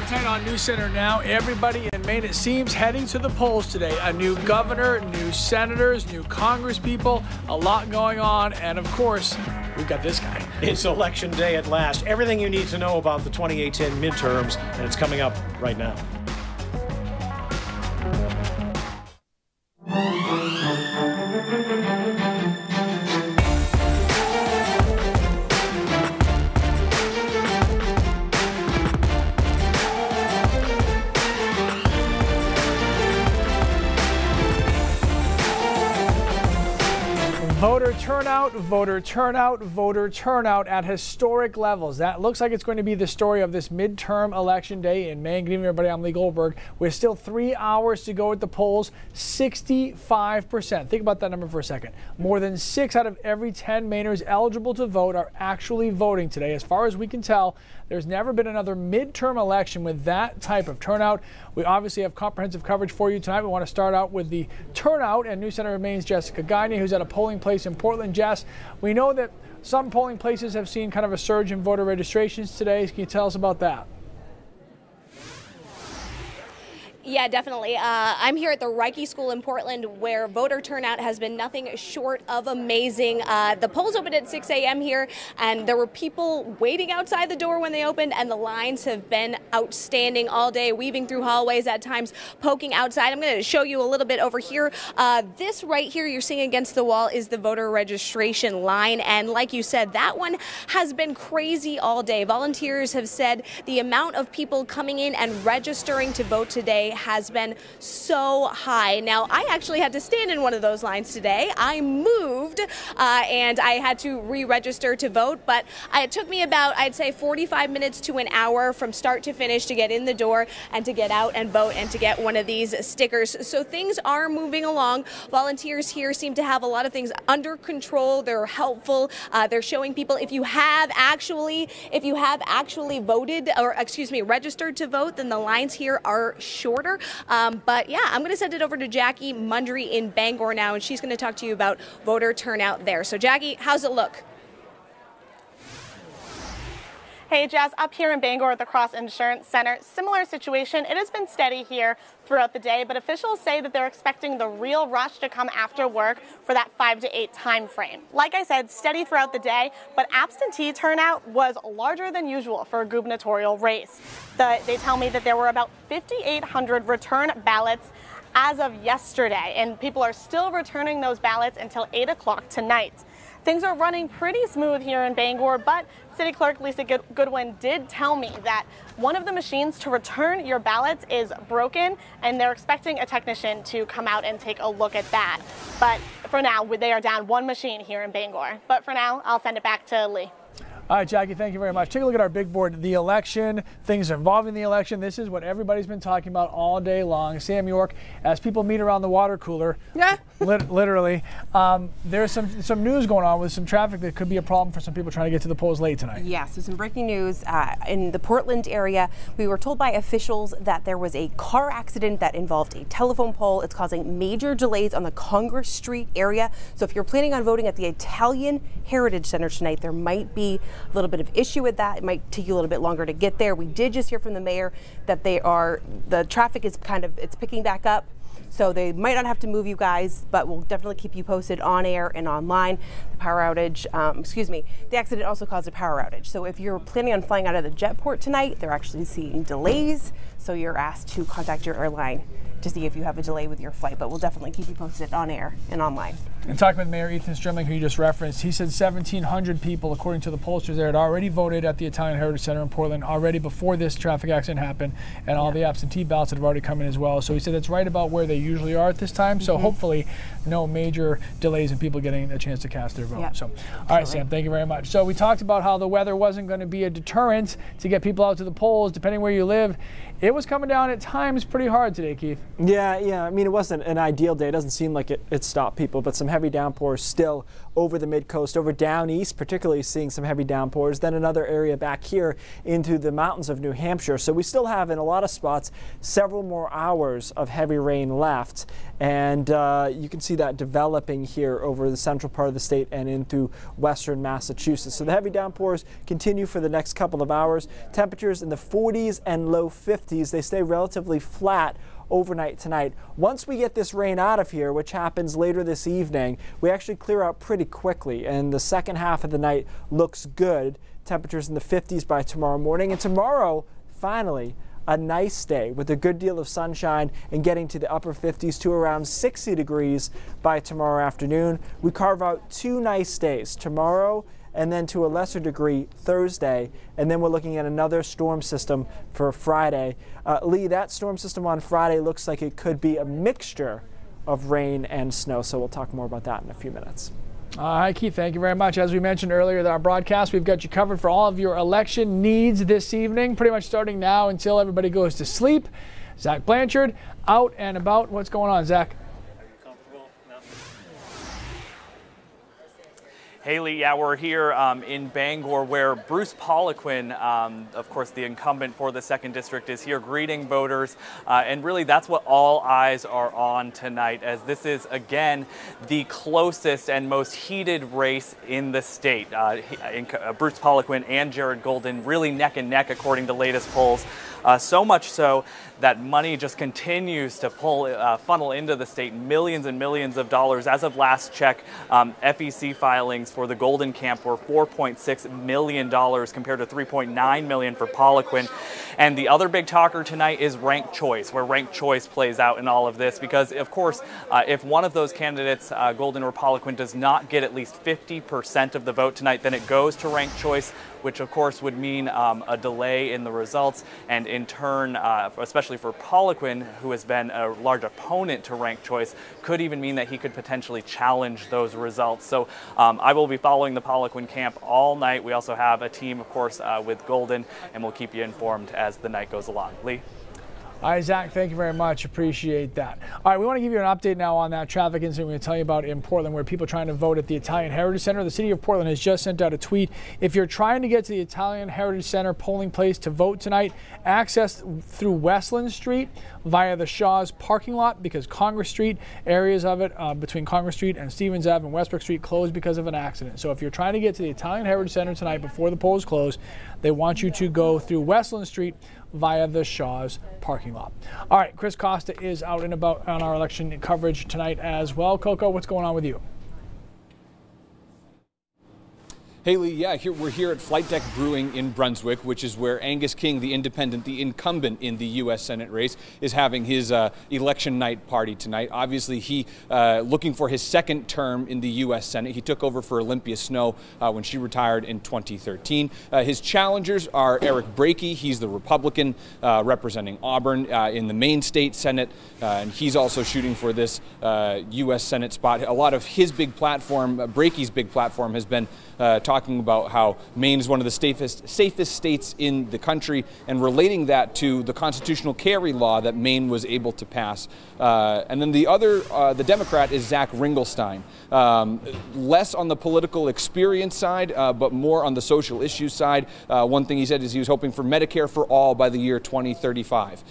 tight on News Center now. Everybody in Maine, it seems, heading to the polls today. A new governor, new senators, new congresspeople, a lot going on. And of course, we've got this guy. It's election day at last. Everything you need to know about the 2018 midterms, and it's coming up right now. Voter turnout, voter turnout, voter turnout at historic levels. That looks like it's going to be the story of this midterm election day in Maine. Good evening, everybody. I'm Lee Goldberg. With still 3 hours to go at the polls, 65%. Think about that number for a second. More than 6 out of every 10 Mainers eligible to vote are actually voting today. As far as we can tell, there's never been another midterm election with that type of turnout. We obviously have comprehensive coverage for you tonight. We want to start out with the turnout, and News Center Maine's Jessica Gagne, who's at a polling place in Portland. Jess, we know that some polling places have seen kind of a surge in voter registrations today. Can you tell us about that? Yeah, definitely. I'm here at the Reiki School in Portland, where voter turnout has been nothing short of amazing. The polls opened at 6 a.m. here, and there were people waiting outside the door when they opened, and the lines have been outstanding all day, weaving through hallways, at times poking outside. I'm going to show you a little bit over here. This right here you're seeing against the wall is the voter registration line, and like you said, that one has been crazy all day. Volunteers have said the amount of people coming in and registering to vote today has been so high. Now, I actually had to stand in one of those lines today. I moved and I had to re-register to vote, but it took me about, I'd say, 45 minutes to an hour from start to finish to get in the door and to get out and vote and to get one of these stickers. So things are moving along. Volunteers here seem to have a lot of things under control. They're helpful. They're showing people if you have actually voted, or excuse me, registered to vote, then the lines here are shorter. But yeah, I'm going to send it over to Jackie Mundry in Bangor now, and she's going to talk to you about voter turnout there. So Jackie, how's it look? Hey Jess, up here in Bangor at the Cross Insurance Center, similar situation. It has been steady here throughout the day, but officials say that they're expecting the real rush to come after work for that 5 to 8 time frame. Like I said, steady throughout the day, but absentee turnout was larger than usual for a gubernatorial race. They tell me that there were about 5,800 return ballots as of yesterday, and people are still returning those ballots until 8 o'clock tonight. Things are running pretty smooth here in Bangor, but City Clerk Lisa Goodwin did tell me that one of the machines to return your ballots is broken, and they're expecting a technician to come out and take a look at that. But for now, they are down one machine here in Bangor. But for now, I'll send it back to Lee. All right, Jackie, thank you very much. Take a look at our big board, the election, things involving the election. This is what everybody's been talking about all day long. Sam York, as people meet around the water cooler, literally, there's some news going on with some traffic that could be a problem for some people trying to get to the polls late tonight. Yeah, so some breaking news in the Portland area. We were told by officials that there was a car accident that involved a telephone pole. It's causing major delays on the Congress Street area. So if you're planning on voting at the Italian Heritage Center tonight, there might be a little bit of issue with that. It might take you a little bit longer to get there. We did just hear from the mayor that the traffic is it's picking back up. So they might not have to move you guys, but we'll definitely keep you posted on air and online. The power outage, the accident also caused a power outage. So if you're planning on flying out of the jetport tonight, they're actually seeing delays. So you're asked to contact your airline to see if you have a delay with your flight, but we'll definitely keep you posted on air and online. And talking with Mayor Ethan Strimling, who you just referenced, he said 1,700 people, according to the pollsters there, had already voted at the Italian Heritage Center in Portland already before this traffic accident happened, and all the absentee ballots have already come in as well. So he said it's right about where they usually are at this time, so hopefully no major delays in people getting a chance to cast their vote. So, all right, Sam, thank you very much. So we talked about how the weather wasn't going to be a deterrent to get people out to the polls, depending where you live. It was coming down at times pretty hard today, Keith. Yeah. I mean, it wasn't an ideal day. It doesn't seem like it stopped people, but some heavy downpours still over the mid-coast, over down east, particularly seeing some heavy downpours. Then another area back here into the mountains of New Hampshire. So we still have, in a lot of spots, several more hours of heavy rain left. And you can see that developing here over the central part of the state and into western Massachusetts. So the heavy downpours continue for the next couple of hours. Temperatures in the 40s and low 50s. They stay relatively flat overnight tonight. Once we get this rain out of here, which happens later this evening, we actually clear out pretty quickly, and the second half of the night looks good. Temperatures in the 50s by tomorrow morning, and tomorrow, finally, a nice day with a good deal of sunshine and getting to the upper 50s to around 60 degrees by tomorrow afternoon. We carve out 2 nice days, tomorrow and then to a lesser degree Thursday, and then we're looking at another storm system for Friday. Lee, that storm system on Friday looks like it could be a mixture of rain and snow, so we'll talk more about that in a few minutes. Hi, Keith. Thank you very much. As we mentioned earlier in our broadcast, we've got you covered for all of your election needs this evening, pretty much starting now until everybody goes to sleep. Zach Blanchard, out and about. What's going on, Zach? Haley, yeah, we're here in Bangor where Bruce Poliquin, of course, the incumbent for the 2nd District, is here greeting voters. And really, that's what all eyes are on tonight, as this is, again, the closest and most heated race in the state. Bruce Poliquin and Jared Golden really neck and neck, according to latest polls. So much so that money just continues to funnel into the state, millions and millions of dollars. As of last check, FEC filings for the Golden camp were $4.6 million compared to $3.9 million for Poliquin. And the other big talker tonight is ranked choice, where ranked choice plays out in all of this. Because, of course, if one of those candidates, Golden or Poliquin, does not get at least 50% of the vote tonight, then it goes to ranked choice, which of course would mean a delay in the results, and in turn, especially for Poliquin, who has been a large opponent to ranked choice, could even mean that he could potentially challenge those results. So I will be following the Poliquin camp all night. We also have a team, of course, with Golden, and we'll keep you informed as the night goes along. Lee? All right, Zach, thank you very much. Appreciate that. All right, we want to give you an update now on that traffic incident we're going to tell you about in Portland, where people are trying to vote at the Italian Heritage Center. The city of Portland has just sent out a tweet. If you're trying to get to the Italian Heritage Center polling place to vote tonight, access through Westland Street via the Shaw's parking lot, because Congress Street, areas of it between Congress Street and Stevens Ave and Westbrook Street closed because of an accident. So if you're trying to get to the Italian Heritage Center tonight before the polls close, they want you to go through Westland Street via the Shaw's parking lot. All right, Chris Costa is out and about on our election coverage tonight as well. Coco, what's going on with you? Haley, yeah, we're here at Flight Deck Brewing in Brunswick, which is where Angus King, the independent, the incumbent in the U.S. Senate race, is having his election night party tonight. Obviously, he looking for his 2nd term in the U.S. Senate. He took over for Olympia Snowe when she retired in 2013. His challengers are Eric Brakey. He's the Republican representing Auburn in the Maine State Senate, and he's also shooting for this U.S. Senate spot. A lot of his big platform, Brakey's big platform, has been talking about how Maine is one of the safest states in the country, and relating that to the constitutional carry law that Maine was able to pass. And then the Democrat is Zach Ringelstein. Less on the political experience side, but more on the social issues side. One thing he said is he was hoping for Medicare for all by the year 2035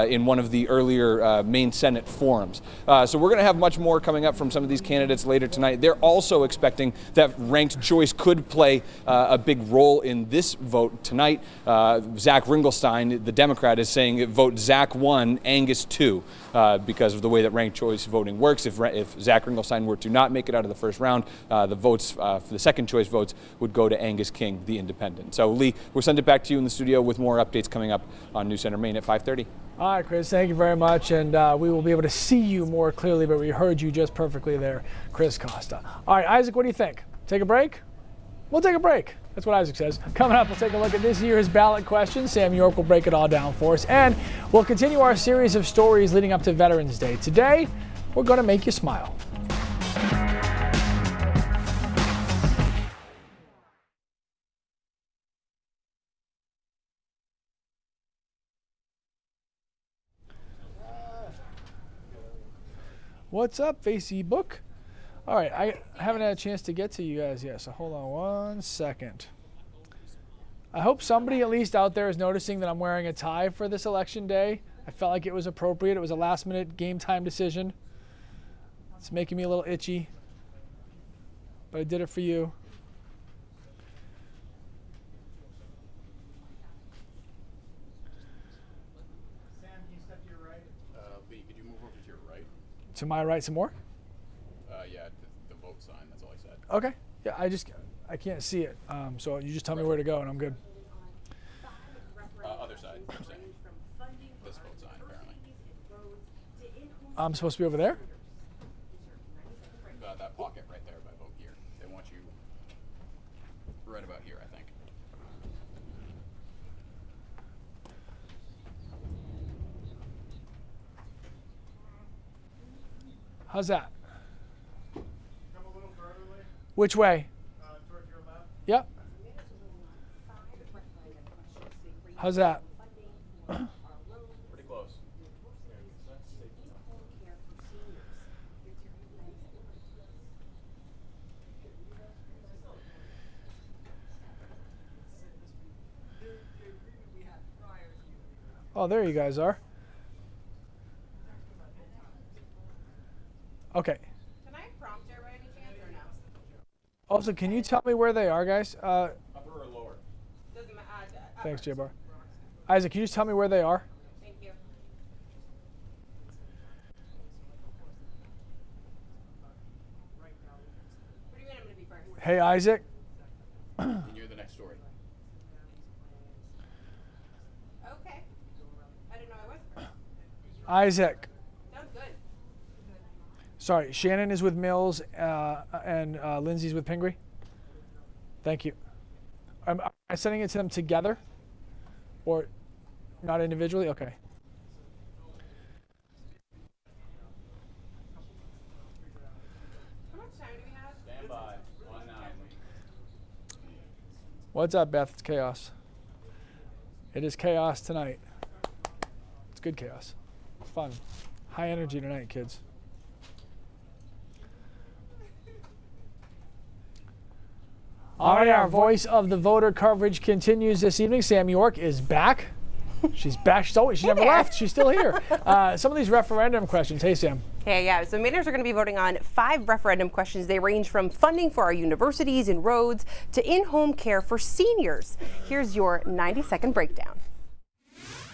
in one of the earlier Maine Senate forums. So we're going to have much more coming up from some of these candidates later tonight. They're also expecting that ranked choice could play a big role in this vote tonight. Zach Ringelstein, the Democrat, is saying vote Zach 1, Angus 2, because of the way that ranked choice voting works. If Zach Ringelstein were to not make it out of the first round, the votes for the 2nd choice votes would go to Angus King, the independent. So Lee, we'll send it back to you in the studio with more updates coming up on News Center Maine at 5:30. All right, Chris, thank you very much, and we will be able to see you more clearly, but we heard you just perfectly there, Chris Costa. All right, Isaac, what do you think? Take a break? We'll take a break. That's what Isaac says. Coming up, we'll take a look at this year's ballot questions. Sam York will break it all down for us. And we'll continue our series of stories leading up to Veterans Day. Today, we're going to make you smile. What's up, Facebook? All right, I haven't had a chance to get to you guys yet, so hold on one second. I hope somebody at least out there is noticing that I'm wearing a tie for this election day. I felt like it was appropriate. It was a last-minute game time decision. It's making me a little itchy, but I did it for you. Sam, can you step to your right? Lee, could you move over to your right? To my right some more? Yeah, the vote sign, that's all I said. Okay. Yeah, I can't see it. So you just tell me where to go and I'm good. Other side, you're saying. This vote sign, apparently. I'm supposed to be over there? That pocket right there by vote here. They want you right about here, I think. How's that? Come a little further, Lee. Which way? Towards your left. Yep. How's that? Pretty close. Oh, there you guys are. Okay. Can I prompt her by any chance or no? Also, can you tell me where they are, guys? Upper or lower? Doesn't matter. Thanks, J-Bar. Isaac, can you just tell me where they are? Thank you. What do you mean I'm going to be first? Hey, Isaac. And you're the next story. Okay. I didn't know I was first. Isaac. Sounds good. Sorry, Shannon is with Mills and Lindsay's with Pingree. Thank you. Am I sending it to them together? Or not individually? Okay. How much time do we have? Stand by. 1-9. What's up, Beth? It's chaos. It is chaos tonight. It's good chaos. Fun. High energy tonight, kids. All right, our voice of the voter coverage continues this evening. Sam York is back. She's back. She never left. She's still here. Some of these referendum questions. Hey, Sam. Hey, yeah. So Mainers are going to be voting on 5 referendum questions. They range from funding for our universities and roads to in-home care for seniors. Here's your 90-second breakdown.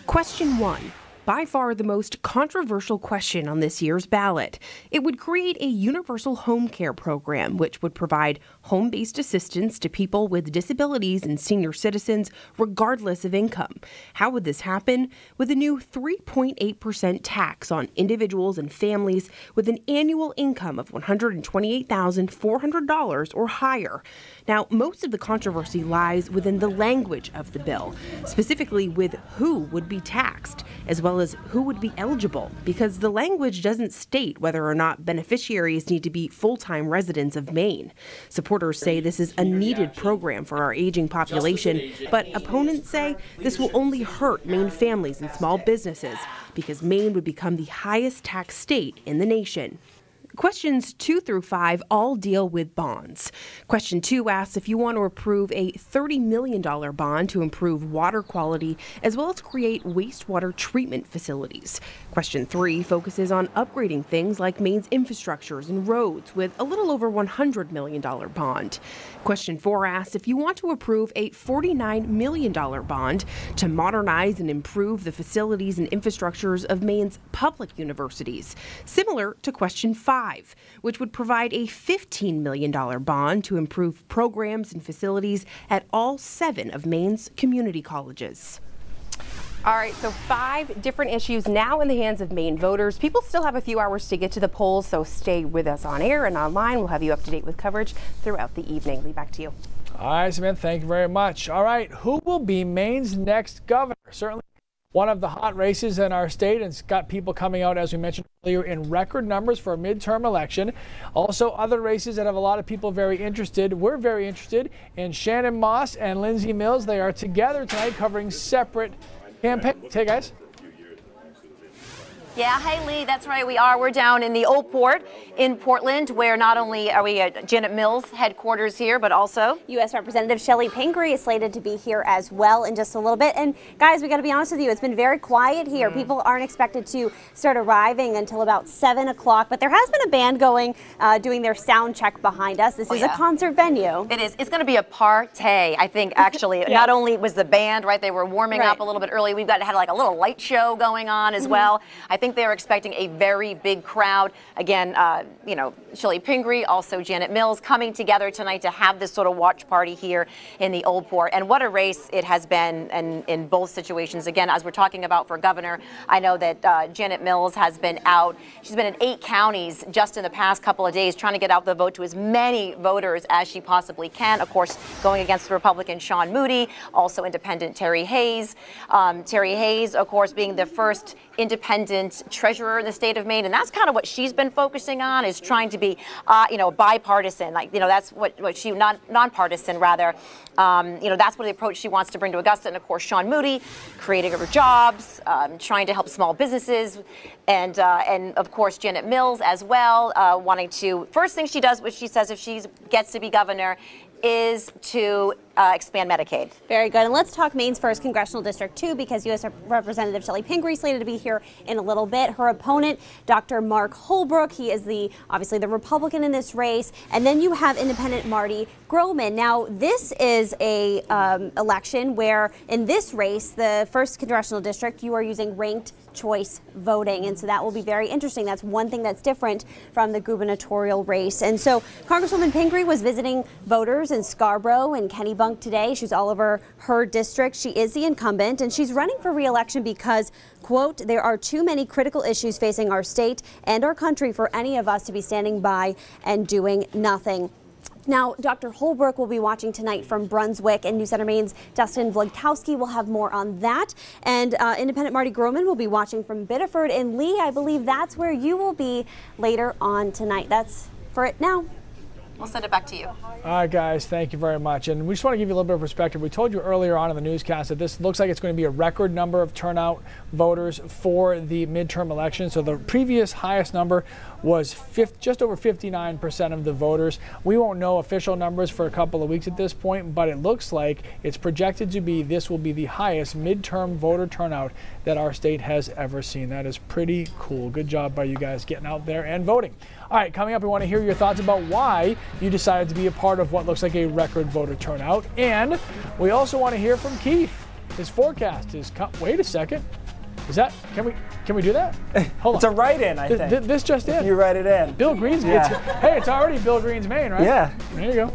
Question 1. By far the most controversial question on this year's ballot. It would create a universal home care program, which would provide home-based assistance to people with disabilities and senior citizens, regardless of income. How would this happen? With a new 3.8% tax on individuals and families with an annual income of $128,400 or higher. Now, most of the controversy lies within the language of the bill, specifically with who would be taxed, as well as who would be eligible, because the language doesn't state whether or not beneficiaries need to be full-time residents of Maine. Supporters say this is a needed program for our aging population, but opponents say this will only hurt Maine families and small businesses because Maine would become the highest tax state in the nation. Questions 2 through 5 all deal with bonds. Question 2 asks if you want to approve a $30 million bond to improve water quality as well as create wastewater treatment facilities. Question 3 focuses on upgrading things like Maine's infrastructures and roads with a little over $100 million bond. Question 4 asks if you want to approve a $49 million bond to modernize and improve the facilities and infrastructures of Maine's public universities, similar to question 5. Which would provide a $15 million bond to improve programs and facilities at all 7 of Maine's community colleges. All right, so 5 different issues now in the hands of Maine voters. People still have a few hours to get to the polls, so stay with us on air and online. We'll have you up to date with coverage throughout the evening. Lee, back to you. All right, Samantha, thank you very much. All right, who will be Maine's next governor? Certainly one of the hot races in our state, and it's got people coming out, as we mentioned earlier, in record numbers for a midterm election. Also, other races that have a lot of people very interested. We're very interested in Shannon Moss and Lindsay Mills. They are together tonight covering separate campaigns. Hey, guys. Yeah, hey Lee, that's right, we are. We're down in the Old Port in Portland, where not only are we at Janet Mills headquarters here, but also U.S. Representative Shelley Pingree is slated to be here as well in just a little bit. And guys, we got to be honest with you, it's been very quiet here. People aren't expected to start arriving until about 7 o'clock, but there has been a band going, doing their sound check behind us. This is a concert venue. It is. It's going to be a party, I think, actually. Yes. Not only was the band, right, they were warming up a little bit early. We've had like a little light show going on as well. I think they're expecting a very big crowd. Again, you know, Shelley Pingree, also Janet Mills, coming together tonight to have this sort of watch party here in the Old Port. And what a race it has been in both situations. Again, as we're talking about for governor, I know that Janet Mills has been out. She's been in 8 counties just in the past couple of days trying to get out the vote to as many voters as she possibly can. Of course, going against Republican Sean Moody, also independent Terry Hayes. Terry Hayes, of course, being the first independent treasurer in the state of Maine, and that's kind of what she's been focusing on, is trying to be, you know, bipartisan. Like, you know, that's what she nonpartisan rather. You know, that's what the approach she wants to bring to Augusta. And of course, Sean Moody, creating over jobs, trying to help small businesses, and of course Janet Mills as well, wanting to. First thing she does, which she says if she gets to be governor, is to expand Medicaid. Very good. And let's talk Maine's first congressional district too, because U.S. Representative Shelley Pingree slated to be here in a little bit. Her opponent, Dr. Mark Holbrook, he is obviously the Republican in this race. And then you have independent Marty Groman. Now, this is a election where in this race, the first congressional district, you are using ranked choice voting, and so that will be very interesting. That's one thing that's different from the gubernatorial race. And so Congresswoman Pingree was visiting voters in Scarborough and Kennebunk today. She's all over her district. She is the incumbent, and she's running for re-election because, quote, there are too many critical issues facing our state and our country for any of us to be standing by and doing nothing. Now, Dr. Holbrook will be watching tonight from Brunswick, and News Center Maine's Dustin Vlodkowski will have more on that. And independent Marty Groman will be watching from Biddeford. And Lee, I believe that's where you will be later on tonight. That's for it now. We'll send it back to you. All right, guys, thank you very much. And we just want to give you a little bit of perspective. We told you earlier on in the newscast that this looks like it's going to be a record number of turnout voters for the midterm election. So the previous highest number was just over 59% of the voters. We won't know official numbers for a couple of weeks at this point, but it looks like it's projected to be, this will be the highest midterm voter turnout that our state has ever seen. That is pretty cool. Good job by you guys getting out there and voting. All right, coming up, we want to hear your thoughts about why you decided to be a part of what looks like a record voter turnout. And we also want to hear from Keith. His forecast is, wait a second. Is that, can we do that? Hold on. It's a write-in, I think. This just in. You write it in. Bill Green's, hey, it's already Bill Green's Maine, right? Yeah. There you go.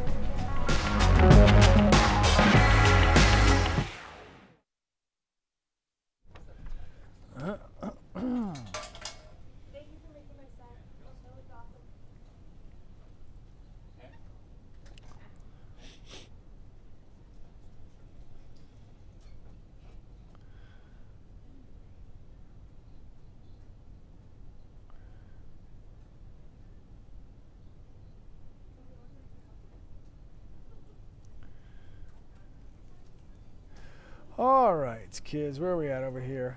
All right, kids, where are we at over here?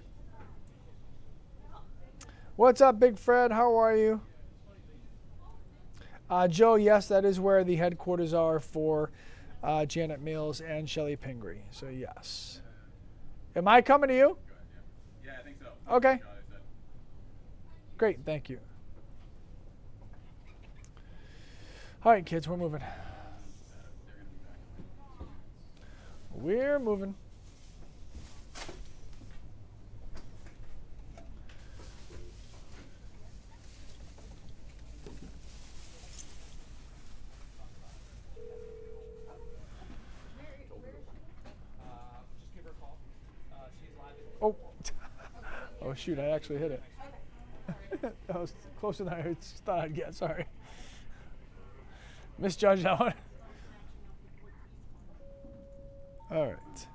What's up, Big Fred? How are you? Joe, yes, that is where the headquarters are for Janet Mills and Shelley Pingree. So, yes. Am I coming to you? Yeah, I think so. Okay. Great, thank you. All right, kids, we're moving. We're moving. Oh, oh shoot, I actually hit it. That was closer than I thought I'd get, sorry. Misjudged that one. All right.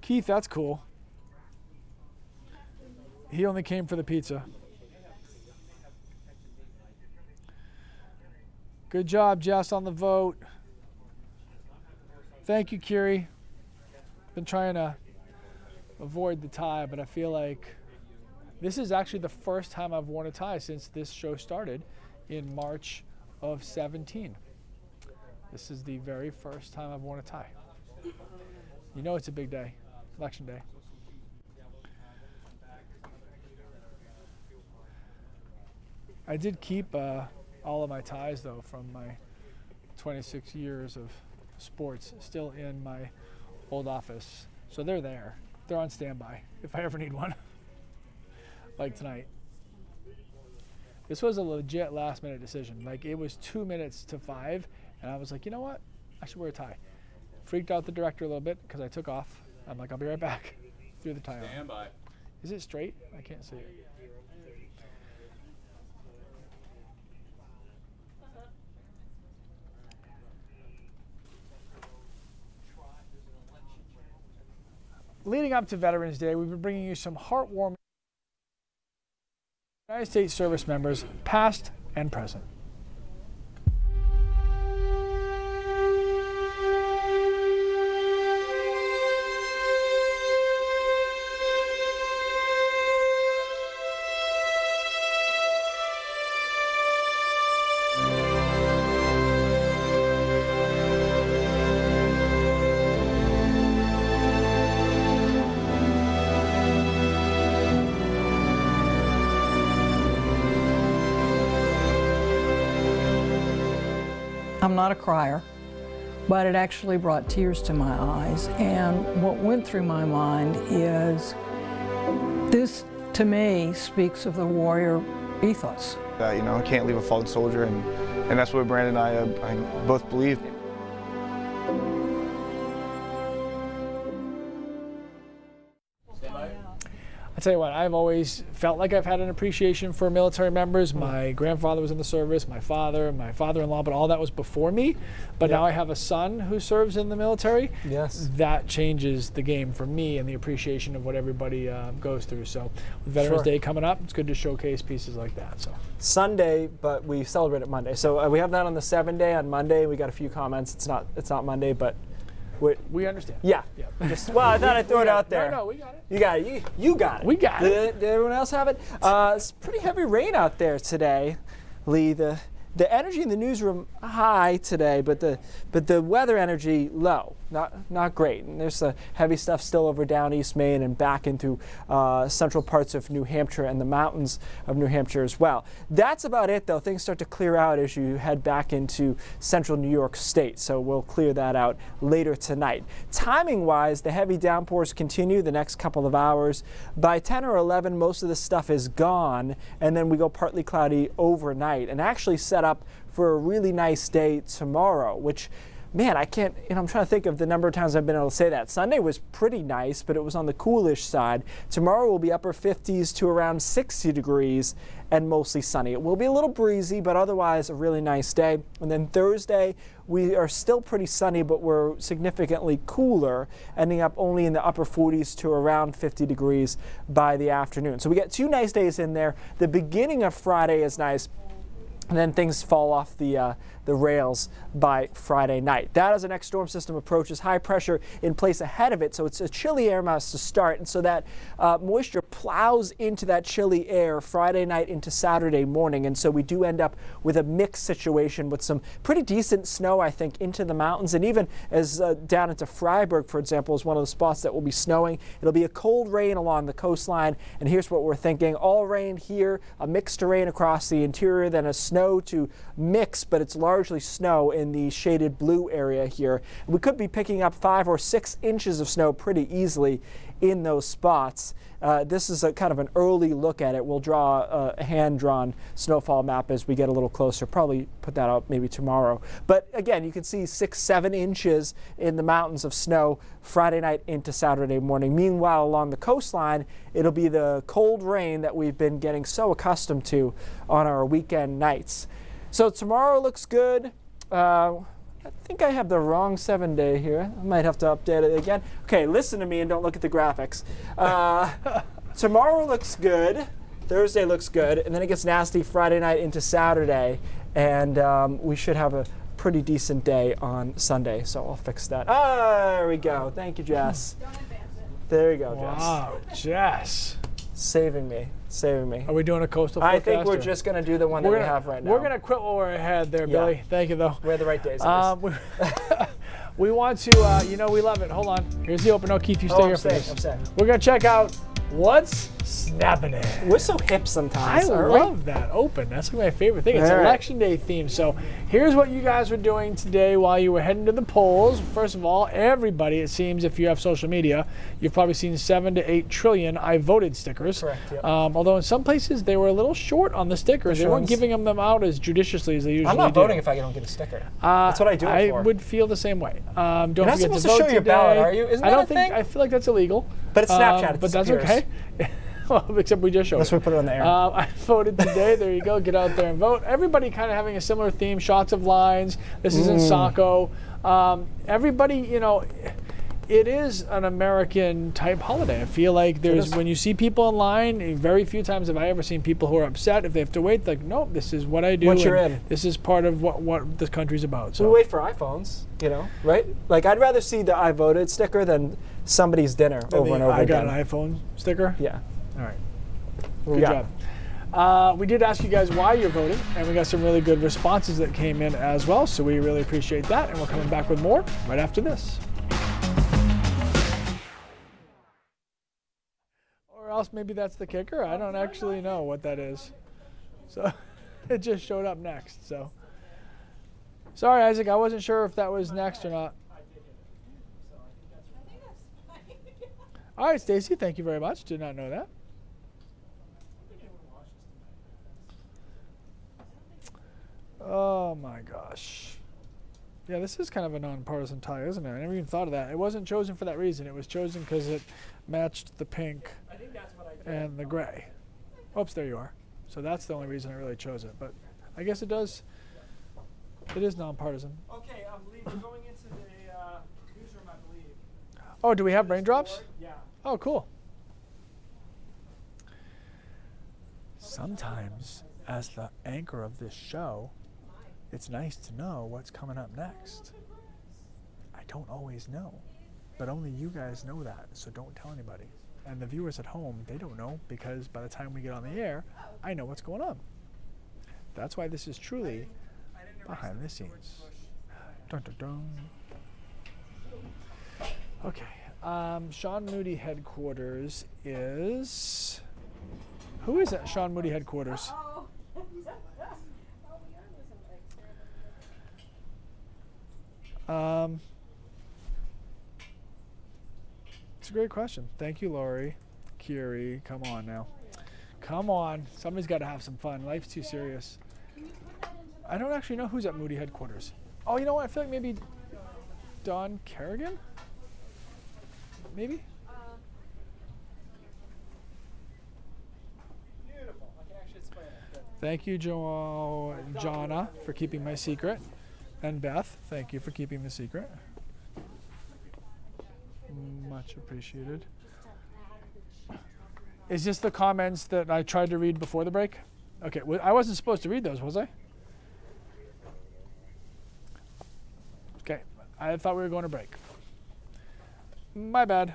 Keith, that's cool. He only came for the pizza. Good job, Jess, on the vote. Thank you, Kiri. Been trying to avoid the tie, but I feel like this is actually the first time I've worn a tie since this show started in March of 17. This is the very first time I've worn a tie. You know it's a big day, election day. I did keep all of my ties though from my 26 years of sports still in my old office. So they're there. They're on standby if I ever need one. Like tonight. This was a legit last minute decision. Like it was 2 minutes to 5 and I was like, you know what? I should wear a tie. Freaked out the director a little bit because I took off. I'm like, I'll be right back. Threw the tie on. Stand by. Is it straight? I can't see it. Leading up to Veterans Day, we've been bringing you some heartwarming United States service members, past and present. I'm not a crier, but it actually brought tears to my eyes. And what went through my mind is this, to me, speaks of the warrior ethos. You know, I can't leave a fallen soldier, and that's what Brandon and I both believe. I tell you what, I've always felt like I've had an appreciation for military members. My grandfather was in the service, my father-in-law, but all that was before me. But now I have a son who serves in the military. Yes. That changes the game for me and the appreciation of what everybody goes through. So with Veterans Day coming up, it's good to showcase pieces like that. So Sunday, but we celebrate it Monday. So we have that on the 7 day on Monday. We got a few comments. It's not Monday, but we understand. Yeah. Well, I thought I'd throw it out there. No, we got it. You got it. You got it. We got it. Did everyone else have it? It's pretty heavy rain out there today, Lee. The energy in the newsroom high today, but the weather energy low. Not great. And there's heavy stuff still over down East Maine and back into central parts of New Hampshire and the mountains of New Hampshire as well. That's about it, though. Things start to clear out as you head back into central New York State. So we'll clear that out later tonight. Timing-wise, the heavy downpours continue the next couple of hours. By 10 or 11, most of the stuff is gone, and then we go partly cloudy overnight and actually set up for a really nice day tomorrow, which, man, I can't, I'm trying to think of the number of times I've been able to say that. Sunday was pretty nice, but it was on the coolish side. Tomorrow will be upper 50s to around 60 degrees and mostly sunny. It will be a little breezy, but otherwise a really nice day. And then Thursday, we are still pretty sunny, but we're significantly cooler, ending up only in the upper 40s to around 50 degrees by the afternoon. So we get 2 nice days in there. The beginning of Friday is nice, and then things fall off the rails by Friday night. That as the next storm system approaches, high pressure in place ahead of it, so it's a chilly air mass to start, and so that moisture plows into that chilly air Friday night into Saturday morning, and so we do end up with a mixed situation with some pretty decent snow, I think, into the mountains, and even as down into Freiburg, for example, is one of the spots that will be snowing. It'll be a cold rain along the coastline, and here's what we're thinking. All rain here, a mixed rain across the interior, then a snow to mix, but it's largely snow in the shaded blue area here. We could be picking up 5 or 6 inches of snow pretty easily in those spots. This is a kind of an early look at it. We'll draw a hand-drawn snowfall map as we get a little closer. Probably put that out maybe tomorrow. But again, you can see 6-7 inches in the mountains of snow Friday night into Saturday morning. Meanwhile, along the coastline, it'll be the cold rain that we've been getting so accustomed to on our weekend nights. So tomorrow looks good. I think I have the wrong 7 day here. I might have to update it again. Okay, listen to me and don't look at the graphics. Tomorrow looks good. Thursday looks good. And then it gets nasty Friday night into Saturday. And we should have a pretty decent day on Sunday. So I'll fix that. There we go. Thank you, Jess. Don't advance it. There you go, Jess. Wow, Jess. Saving me. Saving me. Are we doing a coastal forecast? I think we're just going to do the one that we have right now. We're going to quit while we're ahead there, Billy. Thank you, though. We're the right days. We want to, you know, we love it. Hold on. Here's the open. Oh, Keith, you stay here for this. I'm staying. We're going to check out what's snapping it. We're so hip sometimes. I love that open. That's my favorite thing. It's Election Day themed. So here's what you guys were doing today while you were heading to the polls. First of all, everybody, it seems, if you have social media, you've probably seen 7 to 8 trillion I voted stickers. Correct, yep. Although in some places they were a little short on the stickers. They weren't giving them out as judiciously as they usually do. I'm not voting if I don't get a sticker. That's what I do it for. I would feel the same way. Don't You're not forget supposed to vote to show your today. ballot, are you? Isn't that a thing? I feel like that's illegal. But it's Snapchat. But that's okay. Well, except we just showed Unless we put it on the air. I voted today. There you go. Get out there and vote. Everybody kind of having a similar theme. Shots of lines. This is in Saco. Everybody, you know, it is an American type holiday. I feel like when you see people in line, very few times have I ever seen people who are upset if they have to wait. Like, nope, this is what I do. Once you're in. This is part of what this country's about. So we wait for iPhones, you know, right? Like, I'd rather see the I voted sticker than somebody's dinner over and over I again. got an iPhone sticker? Yeah. All right. Good job. We did ask you guys why you're voting, and we got some really good responses that came in as well, so we really appreciate that, and we're coming back with more right after this. Or else maybe that's the kicker. I don't actually know what that is. So it just showed up next. So sorry, Isaac, I wasn't sure if that was next or not. All right, Stacy, thank you very much. Did not know that. Oh my gosh. Yeah, this is kind of a nonpartisan tie, isn't it? I never even thought of that. It wasn't chosen for that reason. It was chosen because it matched the pink and the gray. Oops, there you are. So that's the only reason I really chose it. But I guess it is nonpartisan. Okay, we're going into the newsroom, I believe. Oh, do we have raindrops? Yeah. Oh, cool. Sometimes, as the anchor of this show, it's nice to know what's coming up next. I don't always know, but only you guys know that, so don't tell anybody. And the viewers at home, they don't know, because by the time we get on the air, I know what's going on. That's why this is truly behind the scenes. Dun, dun, dun. Okay, Sean Moody headquarters is... Who is at Sean Moody headquarters? It's a great question. Thank you, Lori. Kiri, come on now. Come on. Somebody's got to have some fun. Life's too serious. I don't actually know who's at Moody headquarters. Oh, you know what? I feel like maybe Don Kerrigan? Maybe? Thank you, Jonna, for keeping my secret. And Beth, thank you for keeping the secret. Much appreciated. Is this the comments that I tried to read before the break? Okay, I wasn't supposed to read those, was I? Okay, I thought we were going to break. My bad.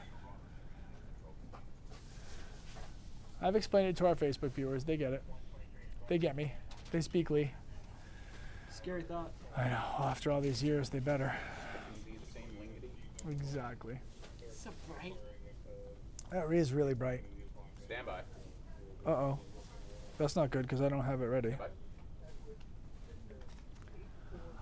I've explained it to our Facebook viewers. They get it. They get me. They speak Lee. Scary thought. I know. After all these years, they better. Exactly. So bright. That is really bright. Stand by. Uh-oh. That's not good because I don't have it ready.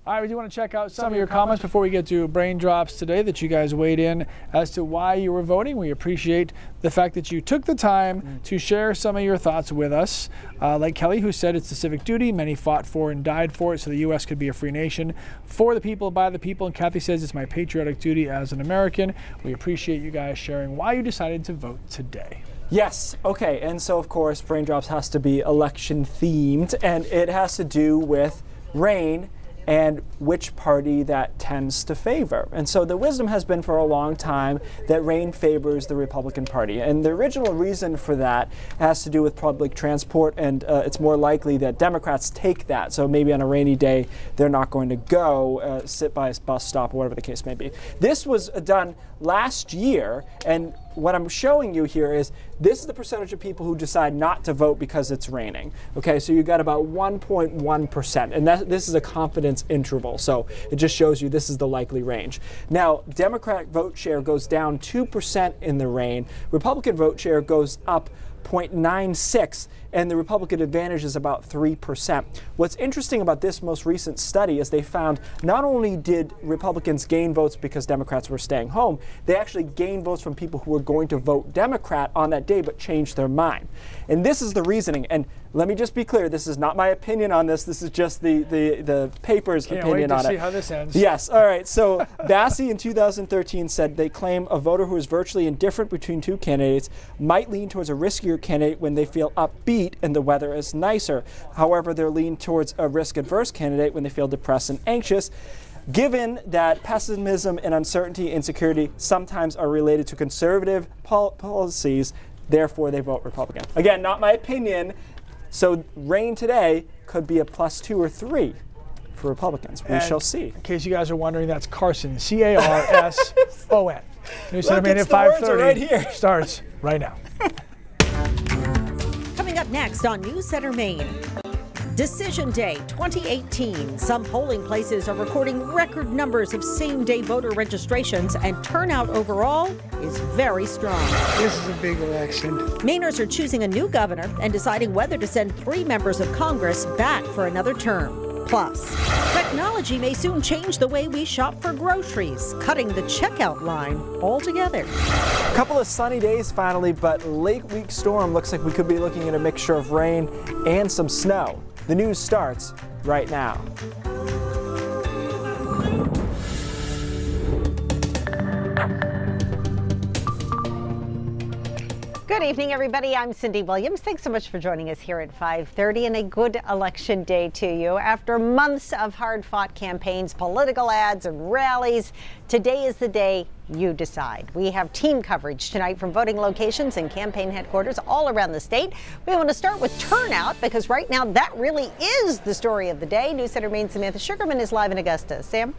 All right, we do want to check out some of your comments before we get to brain drops today that you guys weighed in as to why you were voting. We appreciate the fact that you took the time to share some of your thoughts with us. Like Kelly, who said it's a civic duty. Many fought for and died for it so the U.S. could be a free nation. For the people, by the people. And Kathy says it's my patriotic duty as an American. We appreciate you guys sharing why you decided to vote today. Yes. Okay. And so, of course, Brain Drops has to be election themed, and it has to do with rain and which party that tends to favor. And so the wisdom has been for a long time that rain favors the Republican Party. And the original reason for that has to do with public transport, and it's more likely that Democrats take that. So maybe on a rainy day, they're not going to go sit by a bus stop or whatever the case may be. This was done last year, and what I'm showing you here is this is the percentage of people who decide not to vote because it's raining. Okay, so you got about 1.1%, and this is a confidence interval, so it just shows you this is the likely range. Now, Democratic vote share goes down 2% in the rain. Republican vote share goes up 0.96, and the Republican advantage is about 3%. What's interesting about this most recent study is they found not only did Republicans gain votes because Democrats were staying home, they actually gained votes from people who were going to vote Democrat on that day but changed their mind. And this is the reasoning. And let me just be clear, this is not my opinion on this. This is just the paper's opinion on it. Can't wait to see how this ends. Yes. All right. So Bassey in 2013 said they claim a voter who is virtually indifferent between two candidates might lean towards a riskier candidate when they feel upbeat and the weather is nicer. However, they'll lean towards a risk-adverse candidate when they feel depressed and anxious. Given that pessimism and uncertainty and insecurity sometimes are related to conservative policies, therefore they vote Republican. Again, not my opinion. So rain today could be a +2 or 3 for Republicans. We shall see. In case you guys are wondering, that's Carson, C-A-R-S-O-N. News Center Maine at 5:30 right here. Starts right now. Coming up next on News Center Maine. Decision Day 2018. Some polling places are recording record numbers of same-day voter registrations, and turnout overall is very strong. This is a big election. Mainers are choosing a new governor and deciding whether to send 3 members of Congress back for another term. Plus, technology may soon change the way we shop for groceries, cutting the checkout line altogether. A couple of sunny days finally, but late week storm looks like we could be looking at a mixture of rain and some snow. The news starts right now. Good evening, everybody. I'm Cindy Williams. Thanks so much for joining us here at 5:30, and a good election day to you. After months of hard-fought campaigns, political ads, and rallies, today is the day you decide. We have team coverage tonight from voting locations and campaign headquarters all around the state. We want to start with turnout because right now that really is the story of the day. News Center Maine's Samantha Sugarman is live in Augusta. Sam?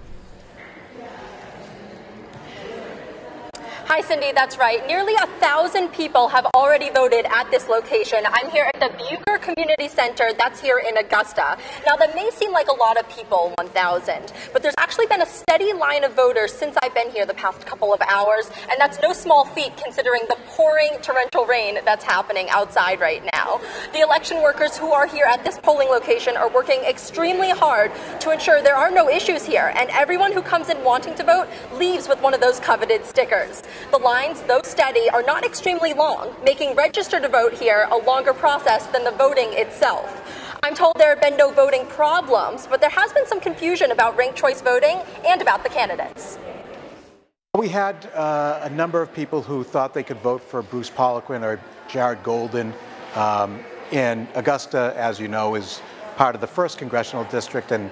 Hi, Cindy, that's right. Nearly 1,000 people have already voted at this location. I'm here at the Bucher Community Center. That's here in Augusta. Now, that may seem like a lot of people, 1,000, but there's actually been a steady line of voters since I've been here the past couple of hours, and that's no small feat considering the pouring torrential rain that's happening outside right now. The election workers who are here at this polling location are working extremely hard to ensure there are no issues here, and everyone who comes in wanting to vote leaves with one of those coveted stickers. The lines, though steady, are not extremely long, making register to vote here a longer process than the voting itself. I'm told there have been no voting problems, but there has been some confusion about ranked choice voting and about the candidates. We had a number of people who thought they could vote for Bruce Poliquin or Jared Golden. And Augusta, as you know, is part of the 1st congressional district, and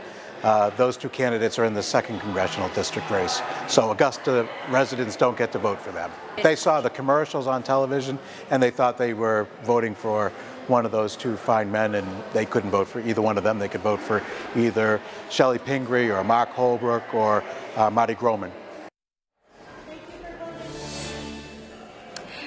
those 2 candidates are in the 2nd congressional district race. So Augusta residents don't get to vote for them. They saw the commercials on television and they thought they were voting for one of those 2 fine men, and they couldn't vote for either one of them. They could vote for either Shelley Pingree or Mark Holbrook or Marty Groman.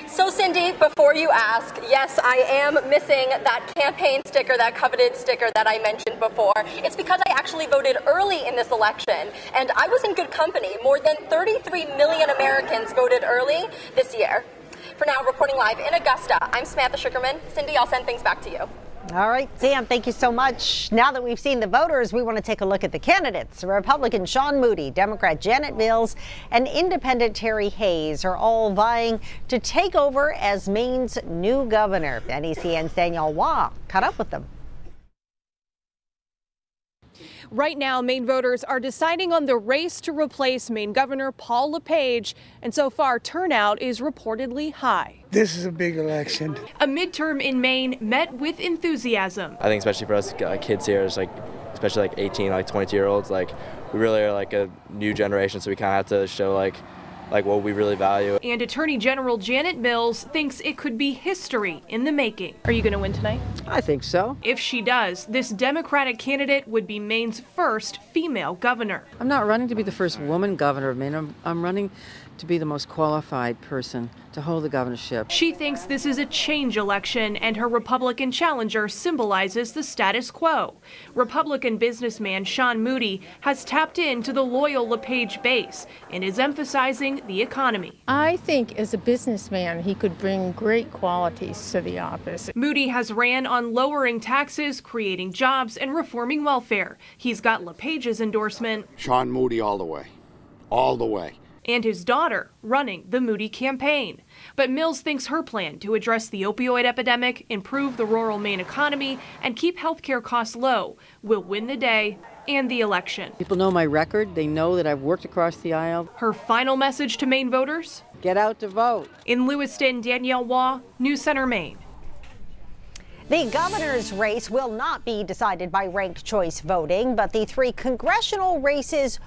So, Cindy, before you ask, yes, I am missing that campaign sticker, that coveted sticker that I mentioned before. It's because I actually voted early in this election, and I was in good company. More than 33 million Americans voted early this year. For now, reporting live in Augusta, I'm Samantha Sugarman. Cindy, I'll send things back to you. All right, Sam, thank you so much. Now that we've seen the voters, we want to take a look at the candidates. Republican Sean Moody, Democrat Janet Mills, and Independent Terry Hayes are all vying to take over as Maine's new governor. NECN's Danielle Waugh caught up with them. Right now, Maine voters are deciding on the race to replace Maine Governor Paul LePage, and so far turnout is reportedly high. This is a big election. A midterm in Maine met with enthusiasm. I think especially for us kids here, it's especially like 18, like 22-year-olds, we really are like a new generation, so we kind of have to show like what we really value. And Attorney General Janet Mills thinks it could be history in the making. Are you going to win tonight? I think so. If she does, this Democratic candidate would be Maine's first female governor. I'm not running to be the first woman governor of Maine. I'm running to be the most qualified person to hold the governorship. She thinks this is a change election, and her Republican challenger symbolizes the status quo. Republican businessman Sean Moody has tapped into the loyal LePage base and is emphasizing the economy. I think as a businessman, he could bring great qualities to the office. Moody has ran on lowering taxes, creating jobs, and reforming welfare. He's got LePage's endorsement. Sean Moody all the way. All the way. And his daughter running the Moody campaign. But Mills thinks her plan to address the opioid epidemic, improve the rural Maine economy, and keep healthcare costs low will win the day and the election. People know my record. They know that I've worked across the aisle. Her final message to Maine voters? Get out to vote. In Lewiston, Danielle Waugh, News Center, Maine. The governor's race will not be decided by ranked choice voting, but the 3 congressional races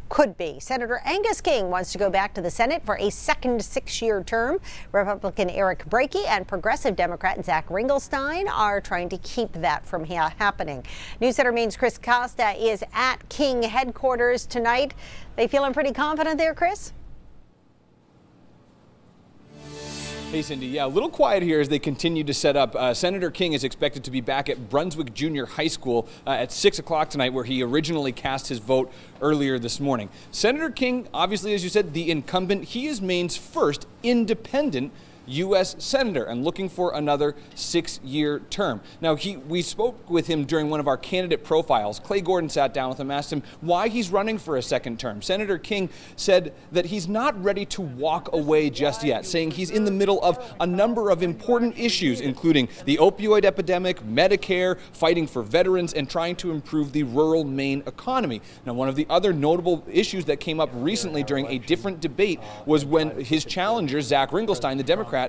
could be. Senator Angus King wants to go back to the Senate for a second 6-year term. Republican Eric Brakey and progressive Democrat Zach Ringelstein are trying to keep that from happening. News Center Maine's Chris Costa is at King headquarters tonight. They feeling pretty confident there, Chris? Hey, Cindy. Yeah, a little quiet here as they continue to set up. Senator King is expected to be back at Brunswick Junior High School at 6 o'clock tonight, where he originally cast his vote earlier this morning. Senator King, obviously, as you said, the incumbent, he is Maine's first independent U.S. Senator and looking for another 6-year term. Now, we spoke with him during one of our candidate profiles. Clay Gordon sat down with him, asked him why he's running for a second term. Senator King said that he's not ready to walk away just yet, saying he's in the middle of a number of important issues, including the opioid epidemic, Medicare, fighting for veterans, and trying to improve the rural Maine economy. Now, one of the other notable issues that came up recently during a different debate was when his challenger, Zach Ringelstein, the Democrat,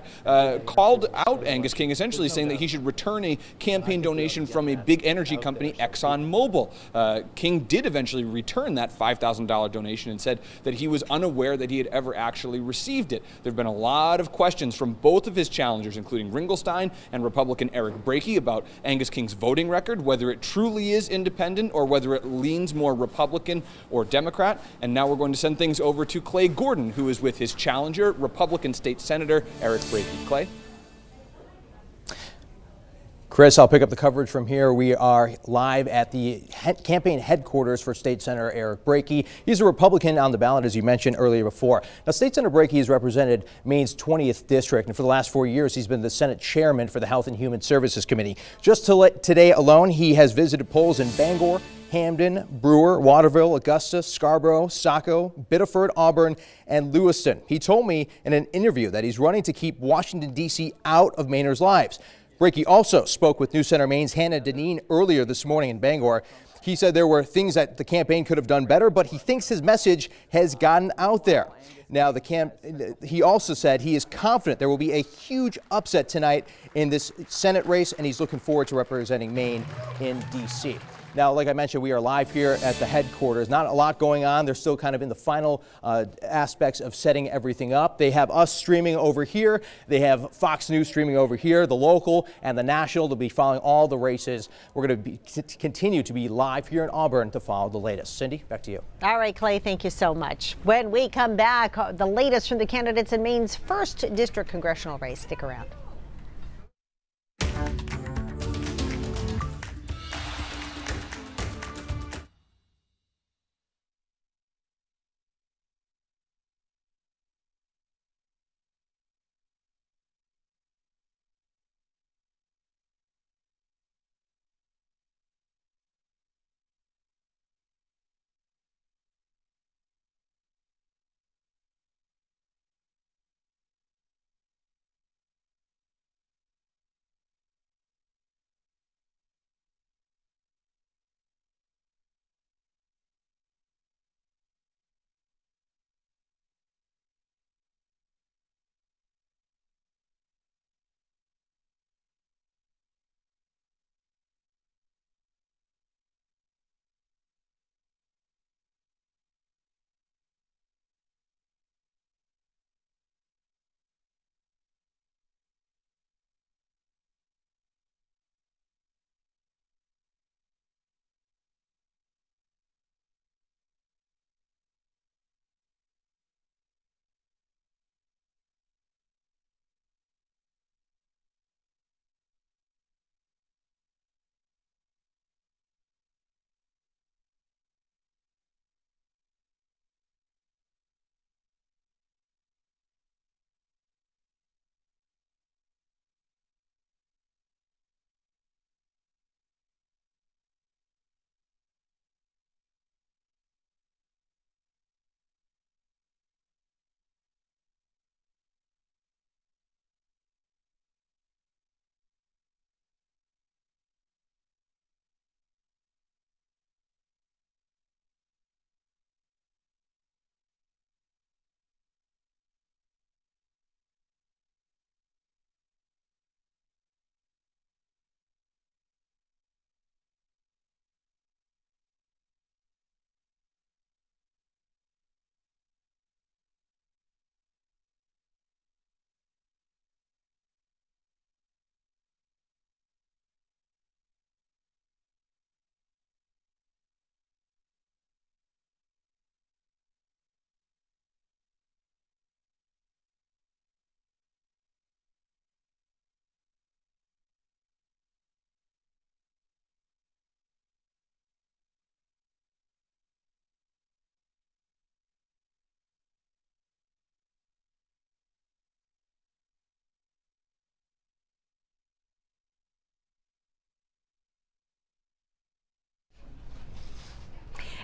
called out Angus King, essentially saying that he should return a campaign donation from a big energy company, ExxonMobil. King did eventually return that $5,000 donation and said that he was unaware that he had ever actually received it. There have been a lot of questions from both of his challengers, including Ringelstein and Republican Eric Brakey, about Angus King's voting record, whether it truly is independent or whether it leans more Republican or Democrat. And now we're going to send things over to Clay Gordon, who is with his challenger, Republican State Senator Eric Brakey. Clay? Chris, I'll pick up the coverage from here. We are live at the campaign headquarters for State Senator Eric Brakey. He's a Republican on the ballot, as you mentioned earlier before. Now, State Senator Brakey has represented Maine's 20th district, and for the last 4 years, he's been the Senate chairman for the Health and Human Services Committee. Just today alone, he has visited polls in Bangor, Hamden, Brewer, Waterville, Augusta, Scarborough, Saco, Biddeford, Auburn, and Lewiston. He told me in an interview that he's running to keep Washington, D.C. out of Mainers' lives. Brakey also spoke with News Center Maine's Hannah Deneen earlier this morning in Bangor. He said there were things that the campaign could have done better, but he thinks his message has gotten out there. Now, he also said he is confident there will be a huge upset tonight in this Senate race, and he's looking forward to representing Maine in D.C. Now, like I mentioned, we are live here at the headquarters. Not a lot going on. They're still kind of in the final aspects of setting everything up. They have us streaming over here. They have Fox News streaming over here, the local and the national. They'll be following all the races. We're going to continue to be live here in Auburn to follow the latest. Cindy, back to you. All right, Clay, thank you so much. When we come back, the latest from the candidates in Maine's 1st district congressional race. Stick around.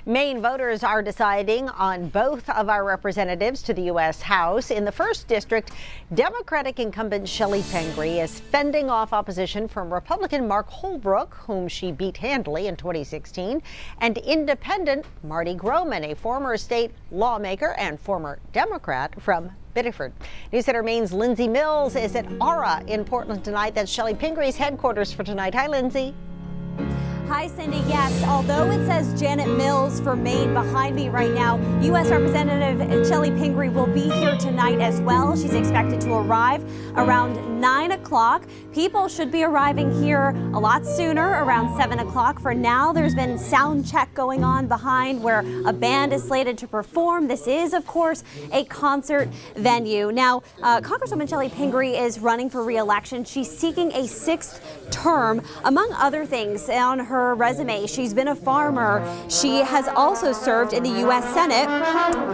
Maine voters are deciding on both of our representatives to the U.S. House. In the 1st District, Democratic incumbent Shelley Pingree is fending off opposition from Republican Mark Holbrook, whom she beat handily in 2016, and Independent Marty Groman, a former state lawmaker and former Democrat from Biddeford. News Center Maine's Lindsay Mills is at Aura in Portland tonight. That's Shelley Pingree's headquarters for tonight. Hi, Lindsay. Hi, Cindy. Yes, although it says Janet Mills for Maine behind me right now, U.S. Representative Shelley Pingree will be here tonight as well. She's expected to arrive around 9 o'clock. People should be arriving here a lot sooner, around 7 o'clock. For now, there's been sound check going on behind where a band is slated to perform. This is, of course, a concert venue. Now, Congresswoman Shelley Pingree is running for re-election. She's seeking a 6th term. Among other things on her resume, she's been a farmer. She has also served in the U.S. Senate.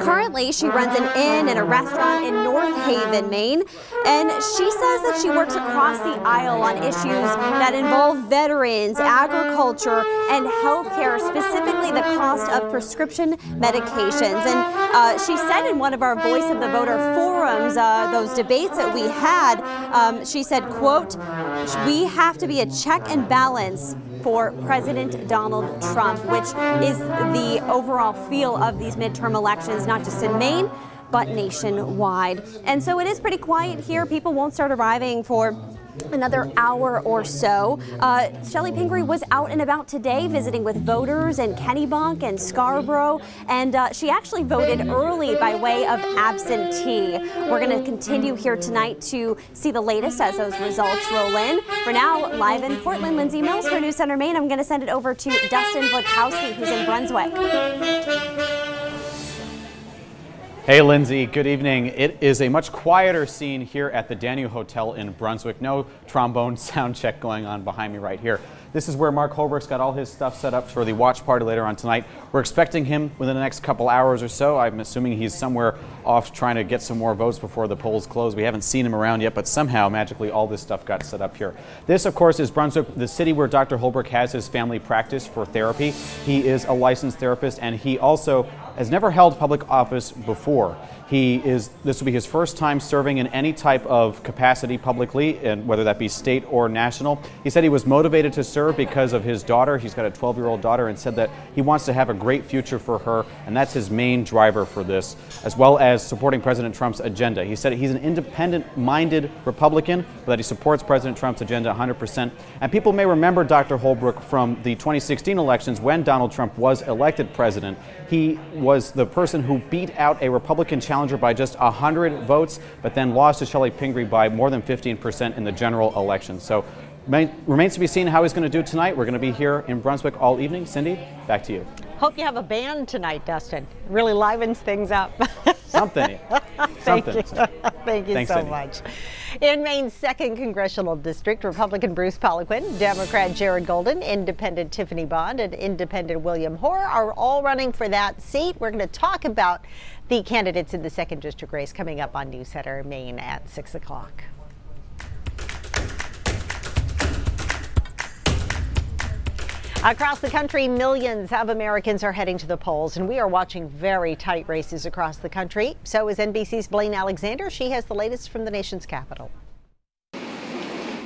Currently, she runs an inn and a restaurant in North Haven, Maine. And she says that she works across the aisle on issues that involve veterans, agriculture, and health care, specifically the cost of prescription medications. And she said in one of our Voice of the Voter forums, those debates that we had, she said, quote, "We have to be a check and balance for President Donald Trump," which is the overall feel of these midterm elections, not just in Maine, but nationwide. And so it is pretty quiet here. People won't start arriving for another hour or so. Shelley Pingree was out and about today visiting with voters in Kennebunk and Scarborough, and she actually voted early by way of absentee. We're going to continue here tonight to see the latest as those results roll in. For now, live in Portland, Lindsay Mills for News Center Maine. I'm going to send it over to Dustin Vladkowski, who's in Brunswick. Hey, Lindsay, good evening. It is a much quieter scene here at the Danu Hotel in Brunswick. No trombone sound check going on behind me right here. This is where Mark Holbrook's got all his stuff set up for the watch party later on tonight. We're expecting him within the next couple hours or so. I'm assuming he's somewhere off trying to get some more votes before the polls close. We haven't seen him around yet, but somehow, magically, all this stuff got set up here. This, of course, is Brunswick, the city where Dr. Holbrook has his family practice for therapy. He is a licensed therapist, and he also has never held public office before. This will be his first time serving in any type of capacity publicly, and whether that be state or national. He said he was motivated to serve because of his daughter. He's got a 12-year-old daughter, and said that he wants to have a great future for her, and that's his main driver for this, as well as supporting President Trump's agenda. He said he's an independent-minded Republican, but that he supports President Trump's agenda 100%. And people may remember Dr. Holbrook from the 2016 elections when Donald Trump was elected president. He was the person who beat out a Republican challenger by just 100 votes, but then lost to Shelley Pingree by more than 15% in the general election. So remains to be seen how he's going to do tonight. We're going to be here in Brunswick all evening. Cindy, back to you. Hope you have a band tonight, Dustin. Really livens things up. Something. Thank you. Thank you. Thanks, so Cindy. much. In Maine's 2nd Congressional District, Republican Bruce Poliquin, Democrat Jared Golden, Independent Tiffany Bond, and Independent William Hoare are all running for that seat. We're going to talk about the candidates in the 2nd District race coming up on News Center Maine at 6 o'clock. Across the country, millions of Americans are heading to the polls, and we are watching very tight races across the country. So is NBC's Blaine Alexander. She has the latest from the nation's capital.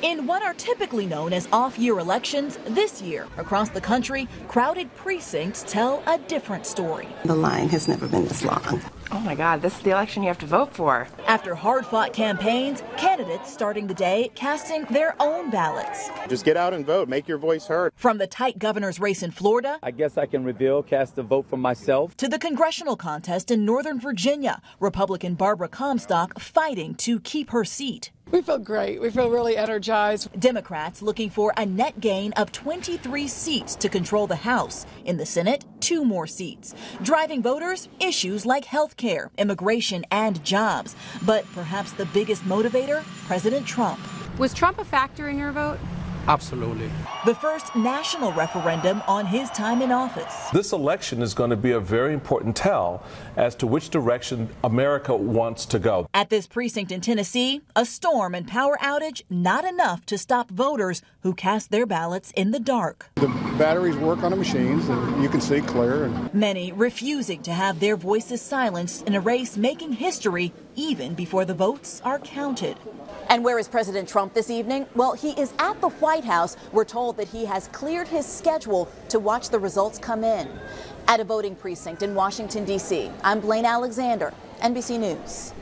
In what are typically known as off-year elections, this year, across the country, crowded precincts tell a different story. The line has never been this long. Oh my God, this is the election you have to vote for. After hard-fought campaigns, candidates starting the day casting their own ballots. Just get out and vote, make your voice heard. From the tight governor's race in Florida, I guess I can cast a vote for myself, to the congressional contest in Northern Virginia, Republican Barbara Comstock fighting to keep her seat. We feel great. We feel really energized. Democrats looking for a net gain of 23 seats to control the House. In the Senate, 2 more seats. Driving voters, issues like health care, immigration, and jobs. But perhaps the biggest motivator, President Trump. Was Trump a factor in your vote? Absolutely. The first national referendum on his time in office. This election is going to be a very important tell as to which direction America wants to go. At this precinct in Tennessee, a storm and power outage not enough to stop voters who cast their ballots in the dark. The batteries work on the machines and you can see clear. Many refusing to have their voices silenced in a race making history even before the votes are counted. And where is President Trump this evening? Well, he is at the White House. We're told that he has cleared his schedule to watch the results come in. At a voting precinct in Washington, D.C., I'm Blaine Alexander, NBC News.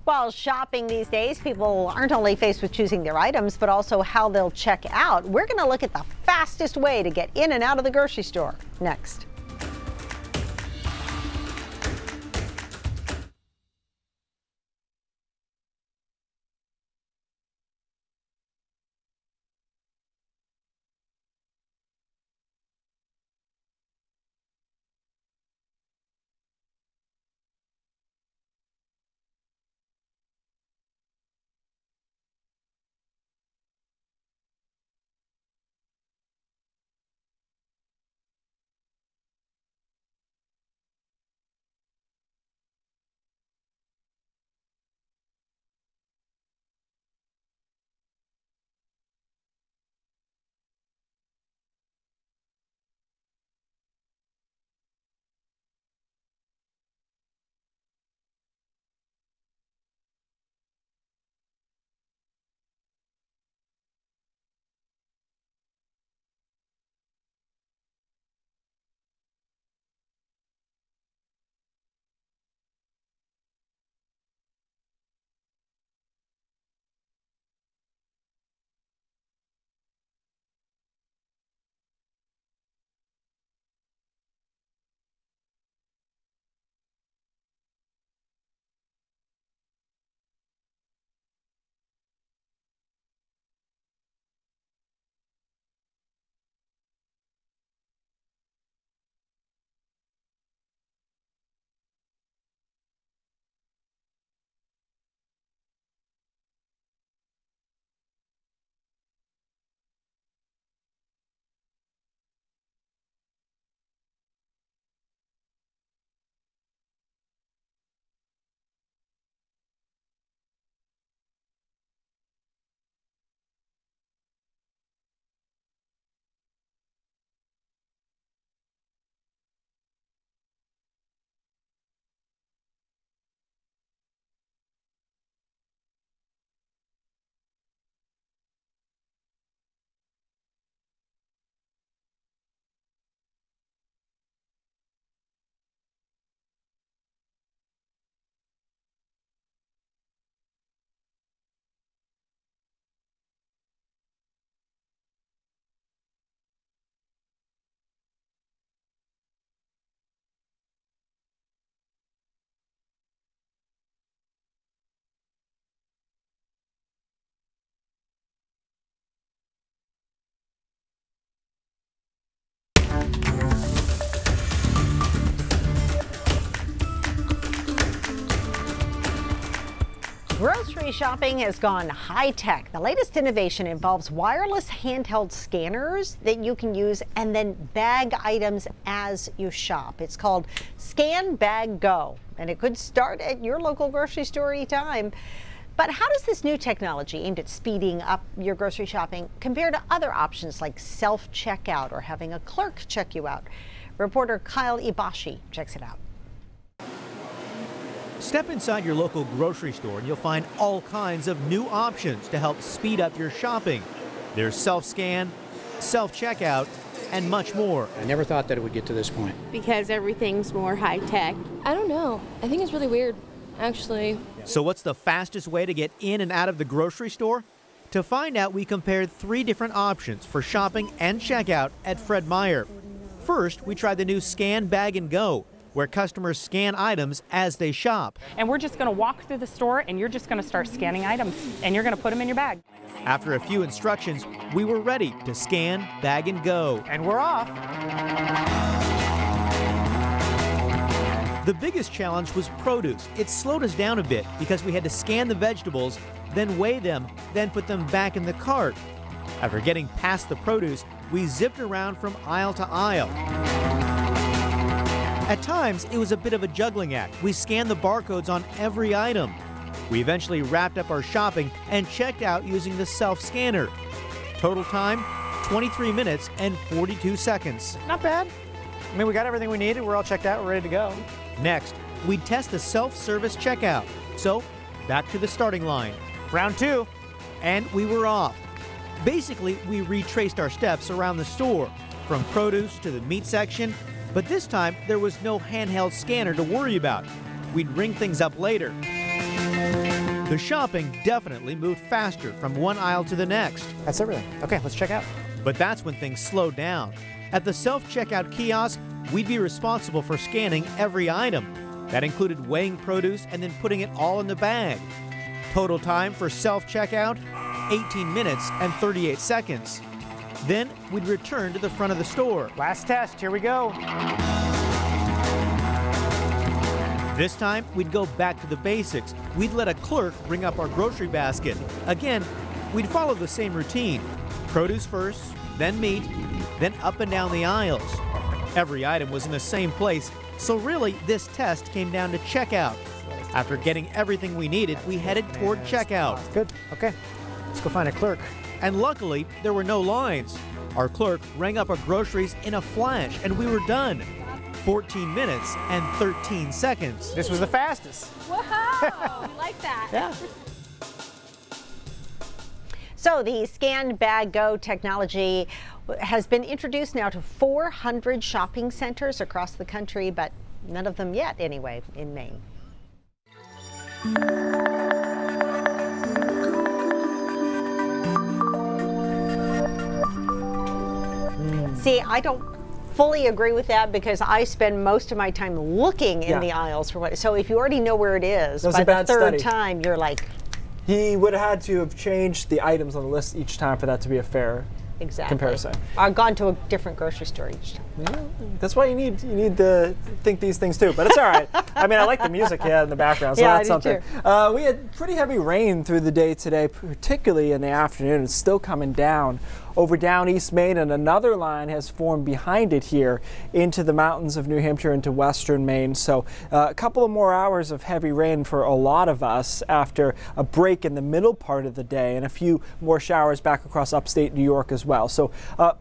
While shopping these days, people aren't only faced with choosing their items, but also how they'll check out. We're going to look at the fastest way to get in and out of the grocery store next. Grocery shopping has gone high-tech. The latest innovation involves wireless handheld scanners that you can use and then bag items as you shop. It's called Scan Bag Go, and it could start at your local grocery store anytime. But how does this new technology aimed at speeding up your grocery shopping compare to other options like self-checkout or having a clerk check you out? Reporter Kyle Ibashi checks it out. Step inside your local grocery store and you'll find all kinds of new options to help speed up your shopping. There's self-scan, self-checkout, and much more. I never thought that it would get to this point. Because everything's more high-tech. I don't know. I think it's really weird, actually. So what's the fastest way to get in and out of the grocery store? To find out, we compared 3 different options for shopping and checkout at Fred Meyer. First, we tried the new Scan Bag & Go, where customers scan items as they shop. And we're just going to walk through the store and you're just going to start scanning items and you're going to put them in your bag. After a few instructions, we were ready to scan, bag, and go. And we're off. The biggest challenge was produce. It slowed us down a bit because we had to scan the vegetables, then weigh them, then put them back in the cart. After getting past the produce, we zipped around from aisle to aisle. At times, it was a bit of a juggling act. We scanned the barcodes on every item. We eventually wrapped up our shopping and checked out using the self-scanner. Total time, 23 minutes and 42 seconds. Not bad. I mean, we got everything we needed. We're all checked out. We're ready to go. Next, we'd test the self-service checkout. So, back to the starting line. Round 2. And we were off. Basically, we retraced our steps around the store, from produce to the meat section, but this time there was no handheld scanner to worry about. We'd ring things up later. The shopping definitely moved faster from one aisle to the next. That's everything. Okay, let's check out. But that's when things slowed down. At the self-checkout kiosk, we'd be responsible for scanning every item. That included weighing produce and then putting it all in the bag. Total time for self-checkout, 18 minutes and 38 seconds. Then we'd return to the front of the store. Last test, here we go. This time, we'd go back to the basics. We'd let a clerk bring up our grocery basket. Again, we'd follow the same routine. Produce first, then meat, then up and down the aisles. Every item was in the same place, so really this test came down to checkout. After getting everything we needed, we headed toward checkout. Good, okay. Let's go find a clerk. And luckily, there were no lines. Our clerk rang up our groceries in a flash, and we were done. 14 minutes and 13 seconds. This was the fastest. Wow, we like that. Yeah. So the Scan Bag Go technology has been introduced now to 400 shopping centers across the country, but none of them yet, anyway, in Maine. See, I don't fully agree with that because I spend most of my time looking in the aisles for what. So if you already know where it is, by the third time, you're like. He would have had to have changed the items on the list each time for that to be a fair comparison. I've gone to a different grocery store each time. Yeah, that's why you need to think these things too. But it's all right. I mean, I like the music in the background, so that's something. We had pretty heavy rain through the day today, particularly in the afternoon. It's still coming down over down East Maine, and another line has formed behind it here into the mountains of New Hampshire into western Maine. So a couple of more hours of heavy rain for a lot of us after a break in the middle part of the day, and a few more showers back across upstate New York as well. So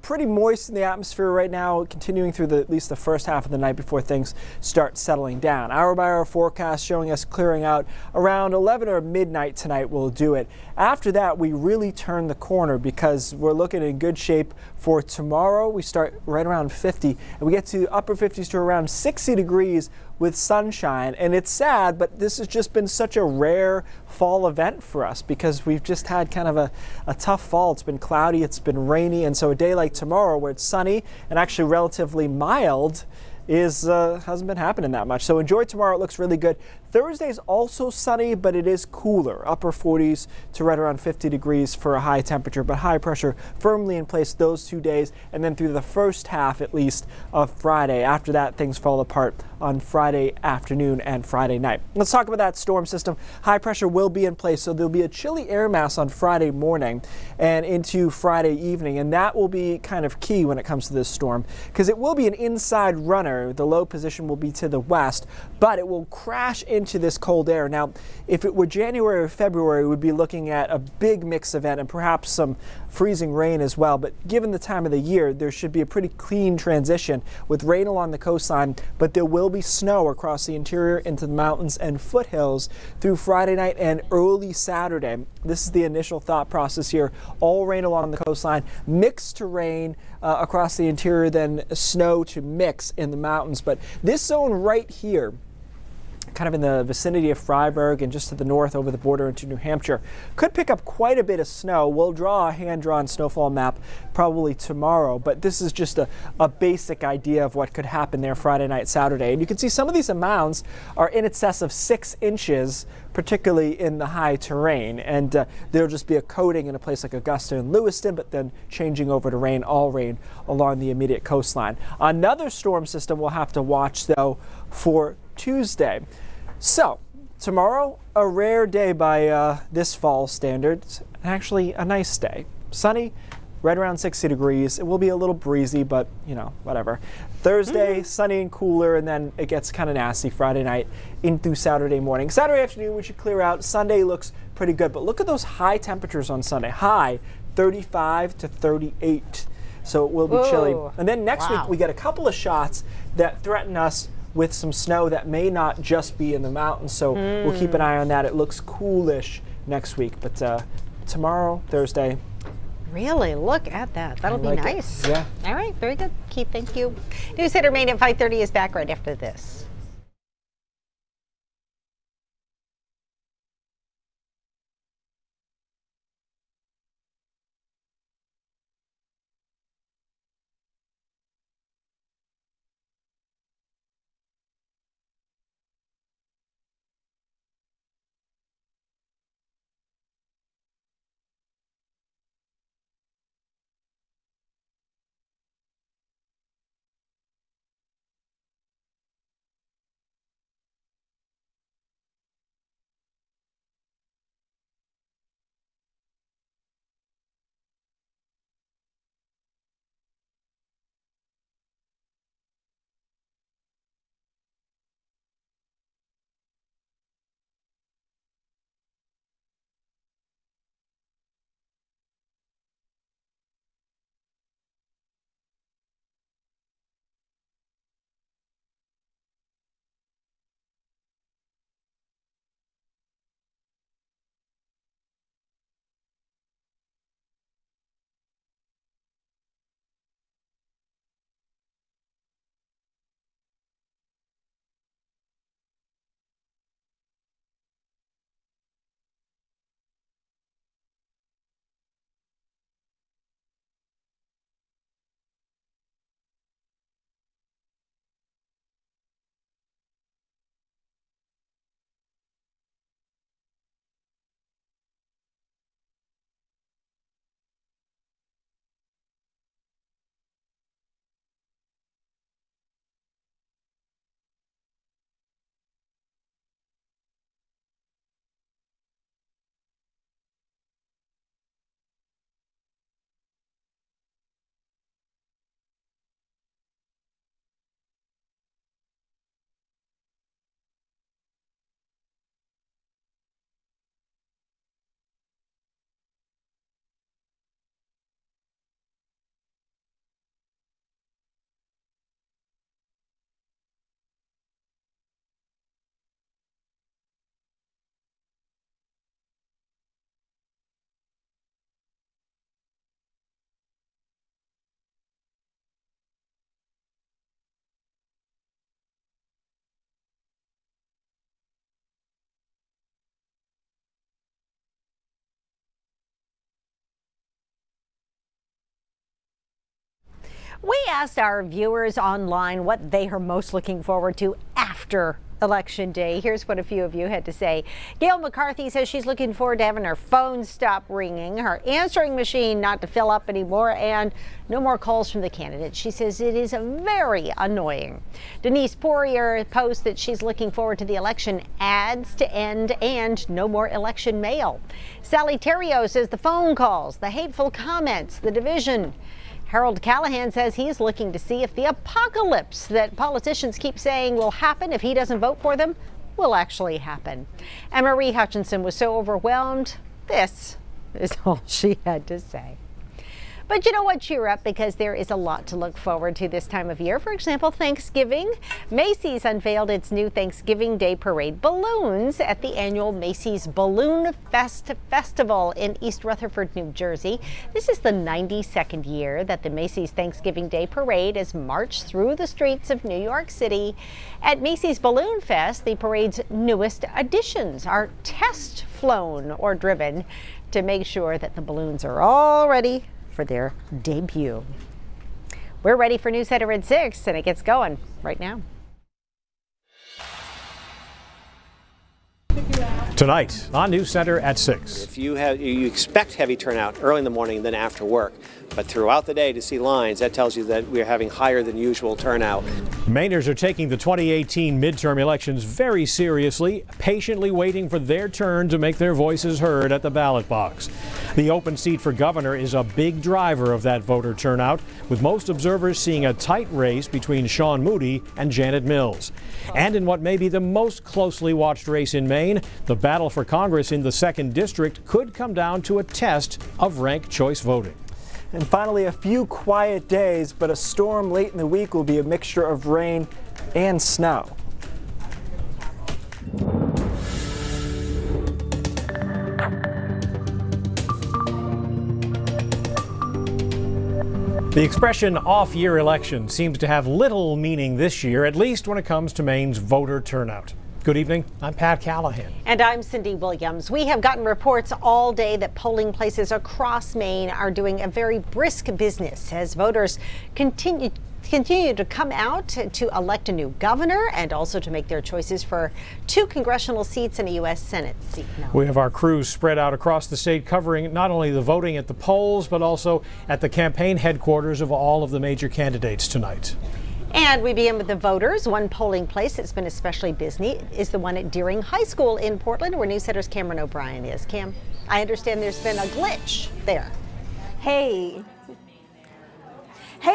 pretty moist in the atmosphere right now, continuing through at least the first half of the night before things start settling down. Hour by hour forecast showing us clearing out around 11 or midnight tonight will do it. After that, we really turn the corner because we're looking in good shape for tomorrow. We start right around 50 and we get to upper 50s to around 60 degrees with sunshine. And it's sad, but this has just been such a rare fall event for us because we've just had kind of a tough fall. It's been cloudy, it's been rainy, and so a day like tomorrow where it's sunny and actually relatively mild hasn't been happening that much. So enjoy tomorrow. It looks really good. Thursday's also sunny, but it is cooler, upper 40s to right around 50 degrees for a high temperature, but high pressure firmly in place those 2 days, and then through the first half at least of Friday. After that, things fall apart on Friday afternoon and Friday night. Let's talk about that storm system. High pressure will be in place, so there'll be a chilly air mass on Friday morning and into Friday evening, and that will be kind of key when it comes to this storm because it will be an inside runner. The low position will be to the west, but it will crash into this cold air. Now, if it were January or February, we'd be looking at a big mix event and perhaps some freezing rain as well. But given the time of the year, there should be a pretty clean transition with rain along the coastline, but there will be snow across the interior into the mountains and foothills through Friday night and early Saturday. This is the initial thought process here. All rain along the coastline, mixed to rain across the interior, then snow to mix in the mountains. But this zone right here, kind of in the vicinity of Freiburg and just to the north over the border into New Hampshire, could pick up quite a bit of snow. We'll draw a hand-drawn snowfall map probably tomorrow, but this is just a basic idea of what could happen there Friday night, Saturday. And you can see some of these amounts are in excess of 6 inches, particularly in the high terrain. And there'll just be a coating in a place like Augusta and Lewiston, but then changing over to rain, all rain along the immediate coastline. Another storm system we'll have to watch, though, for Tuesday. So tomorrow, a rare day by this fall standards, actually a nice day. Sunny, right around 60 degrees. It will be a little breezy, but you know, whatever. Thursday, sunny and cooler, and then it gets kind of nasty Friday night into Saturday morning. Saturday afternoon, we should clear out. Sunday looks pretty good, but look at those high temperatures on Sunday. High 35 to 38. So it will be chilly. And then next week, we get a couple of shots that threaten us with some snow that may not just be in the mountains. So we'll keep an eye on that. It looks coolish next week. But tomorrow, Thursday. Really? Look at that. That'll be nice. Yeah. All right. Very good. Keith, thank you. News Center Maine at 5:30 is back right after this. We asked our viewers online what they are most looking forward to after Election Day. Here's what a few of you had to say. Gail McCarthy says she's looking forward to having her phone stop ringing, her answering machine not to fill up anymore, and no more calls from the candidates. She says it is very annoying. Denise Poirier posts that she's looking forward to the election ads to end and no more election mail. Sally Terrio says the phone calls, the hateful comments, the division. Harold Callahan says he's looking to see if the apocalypse that politicians keep saying will happen if he doesn't vote for them will actually happen. And Marie Hutchinson was so overwhelmed, this is all she had to say. But you know what? Cheer up, because there is a lot to look forward to this time of year. For example, Thanksgiving. Macy's unveiled its new Thanksgiving Day Parade balloons at the annual Macy's Balloon Festival in East Rutherford, New Jersey. This is the 92nd year that the Macy's Thanksgiving Day Parade has marched through the streets of New York City. At Macy's Balloon Fest, the parade's newest additions are test flown or driven to make sure that the balloons are all ready for their debut. We're ready for News Center at 6, and it gets going right now. Tonight on News Center at 6. If you expect heavy turnout early in the morning than after work, but throughout the day to see lines, that tells you that we're having higher than usual turnout. Mainers are taking the 2018 midterm elections very seriously, patiently waiting for their turn to make their voices heard at the ballot box. The open seat for governor is a big driver of that voter turnout, with most observers seeing a tight race between Sean Moody and Janet Mills. And in what may be the most closely watched race in Maine, the battle for Congress in the 2nd District could come down to a test of ranked choice voting. And finally, a few quiet days, but a storm late in the week will be a mixture of rain and snow. The expression off-year election seems to have little meaning this year, at least when it comes to Maine's voter turnout. Good evening, I'm Pat Callahan. And I'm Cindy Williams. We have gotten reports all day that polling places across Maine are doing a very brisk business as voters continue to come out to elect a new governor and also to make their choices for 2 congressional seats and a U.S. Senate seat. We have our crews spread out across the state covering not only the voting at the polls, but also at the campaign headquarters of all of the major candidates tonight. And we begin with the voters. One polling place that's been especially busy is the one at Deering High School in Portland, where NewsCenter's Cameron O'Brien is. Cam, I understand there's been a glitch there. Hey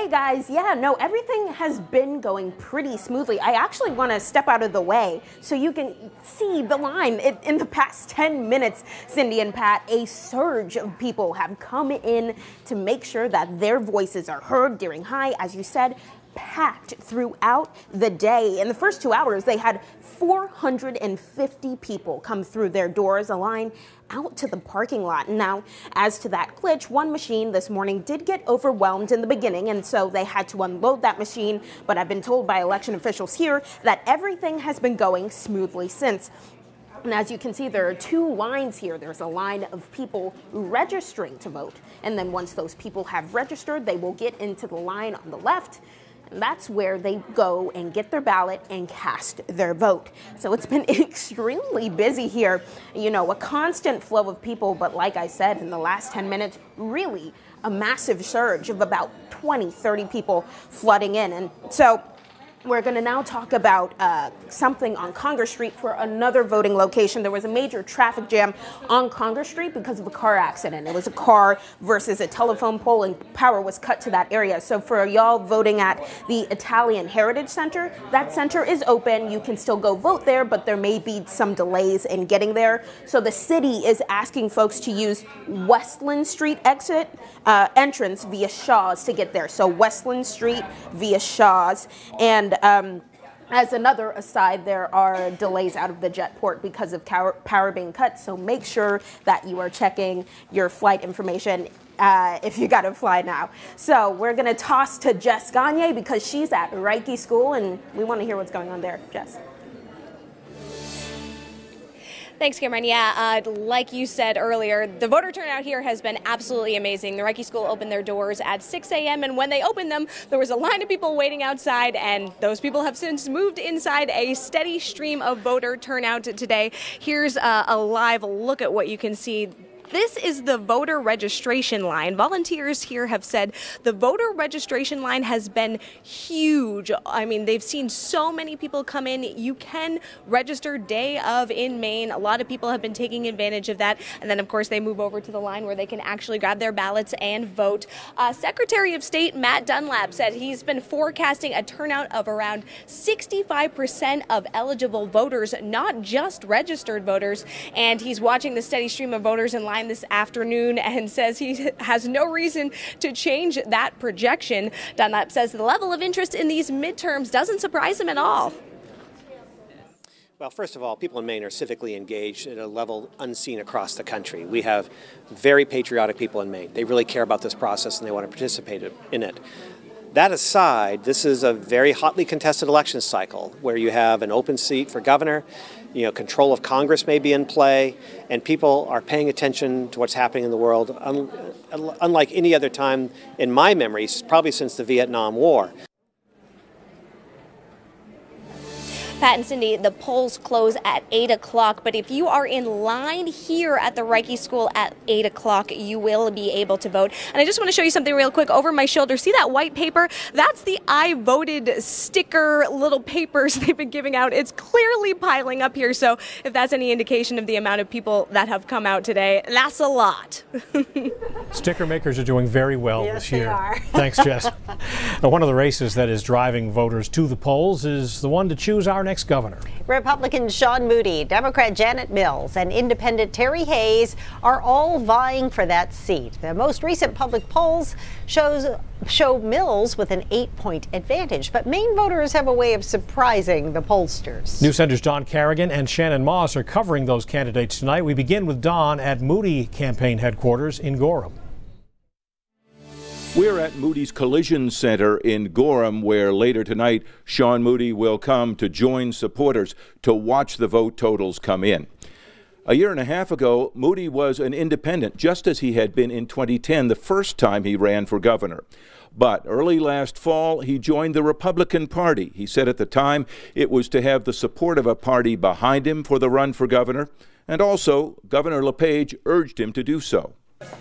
guys, yeah, no, everything has been going pretty smoothly. I actually want to step out of the way so you can see the line. In the past 10 minutes, Cindy and Pat, a surge of people have come in to make sure that their voices are heard. Deering High, as you said, packed throughout the day. In the first 2 hours, they had 450 people come through their doors, a line out to the parking lot. Now, as to that glitch, one machine this morning did get overwhelmed in the beginning, and so they had to unload that machine, but I've been told by election officials here that everything has been going smoothly since. And as you can see, there are 2 lines here. There's a line of people registering to vote, and then once those people have registered, they will get into the line on the left. That's where they go and get their ballot and cast their vote. So it's been extremely busy here. You know, a constant flow of people, but like I said, in the last 10 minutes, really a massive surge of about 20, 30 people flooding in. And so we're going to now talk about something on Congress Street for another voting location. There was a major traffic jam on Congress Street because of a car accident. It was a car versus a telephone pole, and power was cut to that area. So for y'all voting at the Italian Heritage Center, that center is open. You can still go vote there, but there may be some delays in getting there. So the city is asking folks to use Westland Street entrance via Shaw's to get there. So Westland Street via Shaw's. And as another aside, there are delays out of the Jetport because of power being cut, so make sure that you are checking your flight information if you got to fly now. So we're going to toss to Jess Gagne because she's at Reiki School, and we want to hear what's going on there. Jess. Thanks, Cameron. Yeah, like you said earlier, the voter turnout here has been absolutely amazing. The Reiki School opened their doors at 6 a.m. and when they opened them, there was a line of people waiting outside, and those people have since moved inside. A steady stream of voter turnout today. Here's a live look at what you can see. This is the voter registration line. Volunteers here have said the voter registration line has been huge. I mean, they've seen so many people come in. You can register day of in Maine. A lot of people have been taking advantage of that. And then, of course, they move over to the line where they can actually grab their ballots and vote. Secretary of State Matt Dunlap said he's been forecasting a turnout of around 65% of eligible voters, not just registered voters. And he's watching the steady stream of voters in line this afternoon and says he has no reason to change that projection. Dunlap says the level of interest in these midterms doesn't surprise him at all. Well, first of all, people in Maine are civically engaged at a level unseen across the country. We have very patriotic people in Maine. They really care about this process and they want to participate in it. That aside, this is a very hotly contested election cycle where you have an open seat for governor, you know, control of Congress may be in play, and people are paying attention to what's happening in the world unlike any other time in my memory, probably since the Vietnam War. Pat and Cindy, the polls close at 8 o'clock, but if you are in line here at the Reiki School at 8 o'clock, you will be able to vote. And I just want to show you something real quick over my shoulder. See that white paper? That's the I voted sticker little papers they've been giving out. It's clearly piling up here, so if that's any indication of the amount of people that have come out today, that's a lot. Sticker makers are doing very well this year. They are. Thanks, Jess. Now, one of the races that is driving voters to the polls is the one to choose our next governor. Republican Sean Moody, Democrat Janet Mills, and Independent Terry Hayes are all vying for that seat. The most recent public polls show Mills with an 8-point advantage, but Maine voters have a way of surprising the pollsters. News Center's Don Carrigan and Shannon Moss are covering those candidates tonight. We begin with Don at Moody campaign headquarters in Gorham. We're at Moody's Collision Center in Gorham, where later tonight Sean Moody will come to join supporters to watch the vote totals come in. A year and a half ago, Moody was an independent, just as he had been in 2010, the first time he ran for governor. But early last fall, he joined the Republican Party. He said at the time it was to have the support of a party behind him for the run for governor, and also Governor LePage urged him to do so.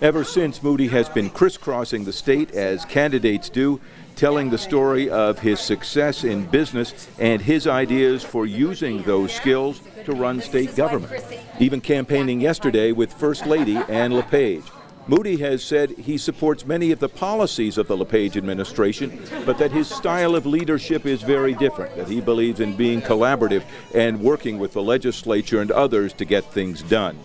Ever since, Moody has been crisscrossing the state as candidates do, telling the story of his success in business and his ideas for using those skills to run state government, even campaigning yesterday with First Lady Ann LePage. Moody has said he supports many of the policies of the LePage administration, but that his style of leadership is very different, that he believes in being collaborative and working with the legislature and others to get things done.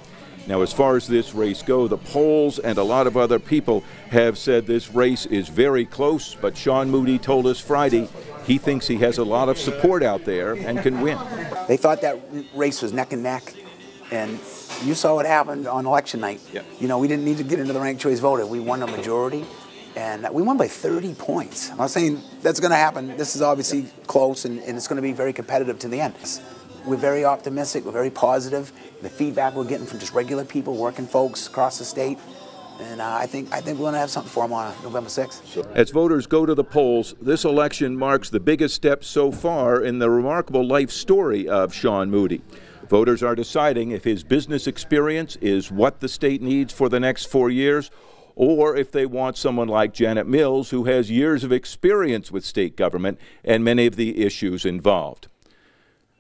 Now, as far as this race goes, the polls and a lot of other people have said this race is very close, but Sean Moody told us Friday he thinks he has a lot of support out there and can win. They thought that race was neck and neck, and you saw what happened on election night. Yeah. You know, we didn't need to get into the ranked choice vote. We won a majority, and we won by 30 points. I'm not saying that's going to happen. This is obviously close, and it's going to be very competitive to the end. We're very optimistic. We're very positive. The feedback we're getting from just regular people, working folks across the state, and I think we're going to have something for them on November 6th. As voters go to the polls, this election marks the biggest step so far in the remarkable life story of Sean Moody. Voters are deciding if his business experience is what the state needs for the next 4 years, or if they want someone like Janet Mills, who has years of experience with state government and many of the issues involved.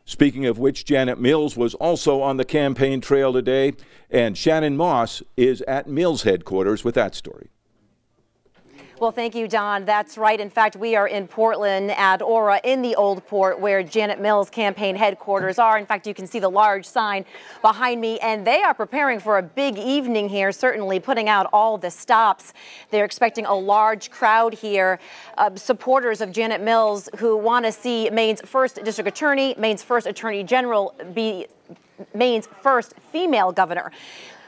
Speaking of which, Janet Mills was also on the campaign trail today, and Shannon Moss is at Mills headquarters with that story. Well, thank you, Don. That's right. In fact, we are in Portland at Aura in the Old Port, where Janet Mills' campaign headquarters are. In fact, you can see the large sign behind me, and they are preparing for a big evening here, certainly putting out all the stops. They're expecting a large crowd here, supporters of Janet Mills who want to see Maine's first district attorney, Maine's first attorney general be Maine's first female governor.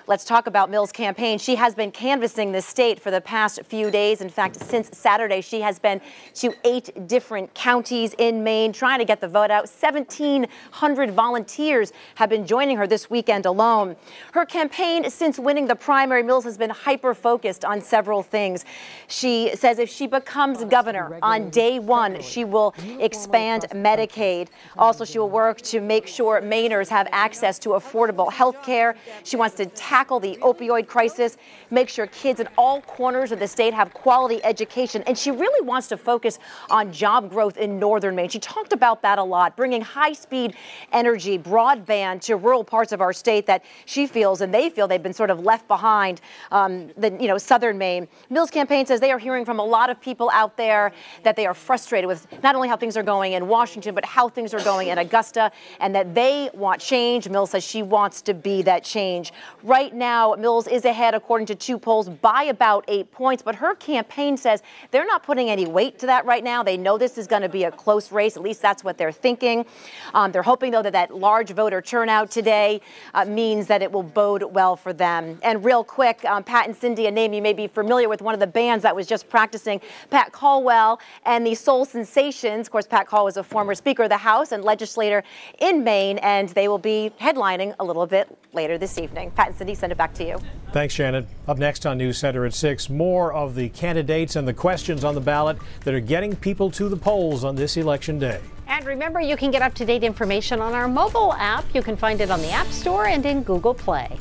Let's talk about Mills' campaign. She has been canvassing the state for the past few days. In fact, since Saturday, she has been to 8 different counties in Maine trying to get the vote out. 1,700 volunteers have been joining her this weekend alone. Her campaign, since winning the primary, Mills has been hyper-focused on several things. She says if she becomes governor on day 1, she will expand Medicaid. Also, she will work to make sure Mainers have access to affordable health care. She wants to tackle the opioid crisis, make sure kids in all corners of the state have quality education, and she really wants to focus on job growth in northern Maine. She talked about that a lot, bringing high-speed energy, broadband to rural parts of our state that she feels and they feel they've been sort of left behind, southern Maine. Mills' campaign says they are hearing from a lot of people out there that they are frustrated with not only how things are going in Washington, but how things are going in Augusta, and that they want change. Mills says she wants to be that change. Right now, Mills is ahead, according to 2 polls, by about 8 points, but her campaign says they're not putting any weight to that right now. They know this is going to be a close race. At least that's what they're thinking. They're hoping, though, that large voter turnout today means that it will bode well for them. And real quick, Pat and Cindy, a name you may be familiar with, one of the bands that was just practicing, Pat Caldwell and the Soul Sensations. Of course, Pat Caldwell was a former Speaker of the House and legislator in Maine, and they will be headlining a little bit later this evening. Pat and Cindy. send it back to you. Thanks, Shannon. Up next on News Center at 6, more of the candidates and the questions on the ballot that are getting people to the polls on this election day. And remember, you can get up-to-date information on our mobile app. You can find it on the App Store and in Google Play.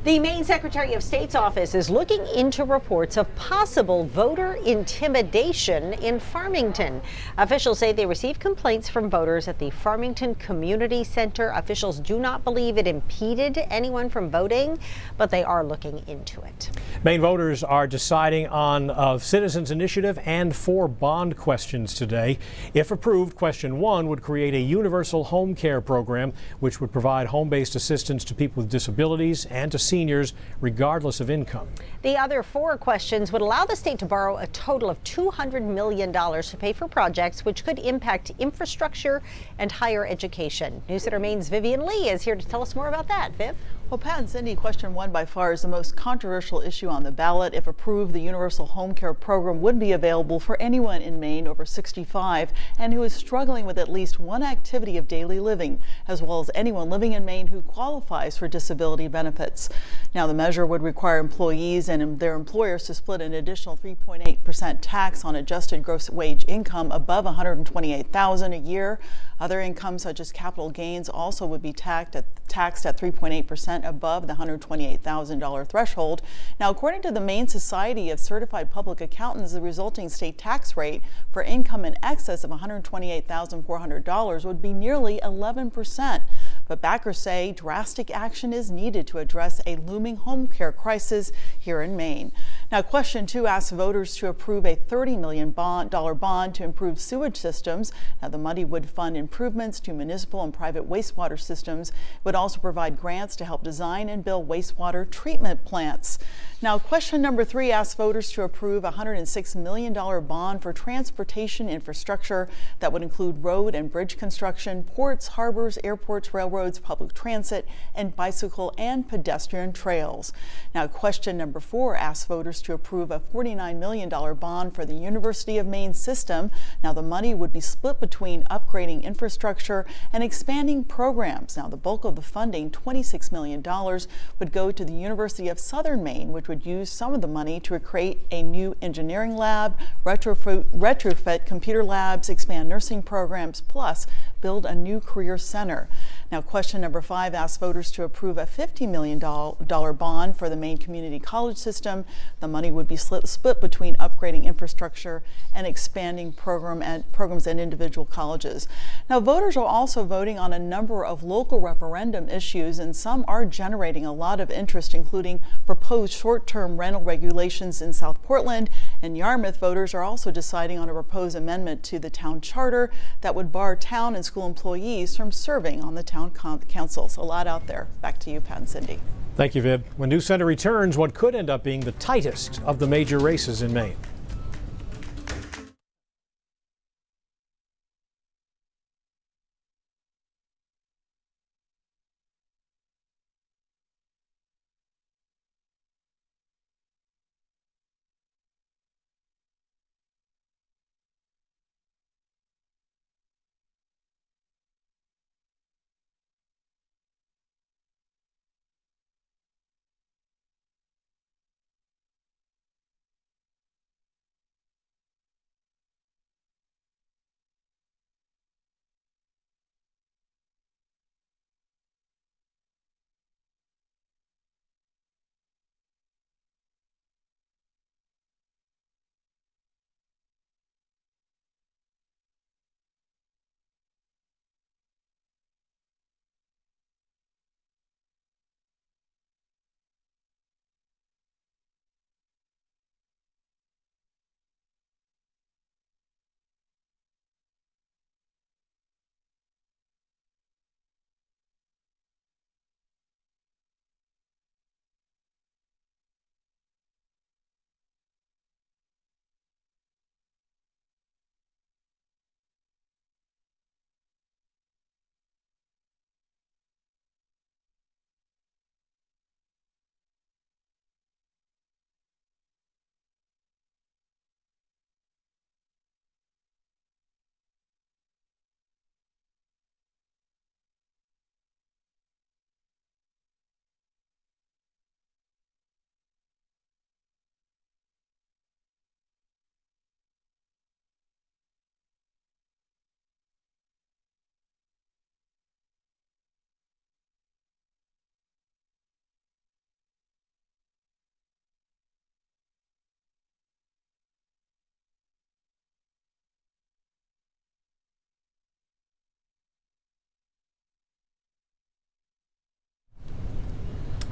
The Maine Secretary of State's office is looking into reports of possible voter intimidation in Farmington. Officials say they received complaints from voters at the Farmington Community Center. Officials do not believe it impeded anyone from voting, but they are looking into it. Maine voters are deciding on a citizens initiative and 4 bond questions today. If approved, question 1 would create a universal home care program, which would provide home-based assistance to people with disabilities and to seniors regardless of income. The other 4 questions would allow the state to borrow a total of $200 million to pay for projects which could impact infrastructure and higher education. News Center Maine's Vivian Lee is here to tell us more about that. Viv? Well, Pat and Cindy, question 1 by far is the most controversial issue on the ballot. If approved, the Universal Home Care Program would be available for anyone in Maine over 65 and who is struggling with at least one activity of daily living, as well as anyone living in Maine who qualifies for disability benefits. Now, the measure would require employees and their employers to split an additional 3.8% tax on adjusted gross wage income above $128,000 a year. Other incomes such as capital gains also would be taxed at 3.8% above the $128,000 threshold. Now, according to the Maine Society of Certified Public Accountants, the resulting state tax rate for income in excess of $128,400 would be nearly 11%. But backers say drastic action is needed to address a looming home care crisis here in Maine. Now, question 2 asks voters to approve a $30 million bond to improve sewage systems. Now, the money would fund improvements to municipal and private wastewater systems. It would also provide grants to help design and build wastewater treatment plants. Now, question number 3 asks voters to approve a $106 million bond for transportation infrastructure that would include road and bridge construction, ports, harbors, airports, railroads, public transit, and bicycle and pedestrian trails. Now, question number 4 asks voters to approve a $49 million bond for the University of Maine system. Now, the money would be split between upgrading infrastructure and expanding programs. Now, the bulk of the funding, $26 million, would go to the University of Southern Maine, which would use some of the money to create a new engineering lab, retrofit computer labs, expand nursing programs, plus build a new career center. Now, question number 5 asks voters to approve a $50 million bond for the Maine community college system. The money would be split between upgrading infrastructure and expanding programs and individual colleges. Now, voters are also voting on a number of local referendum issues, and some are generating a lot of interest, including proposed short-term rental regulations in South Portland. And Yarmouth voters are also deciding on a proposed amendment to the town charter that would bar town and school employees from serving on the town councils. A lot out there. Back to you, Pat and Cindy. Thank you, Viv. When News Center returns, what could end up being the tightest of the major races in Maine.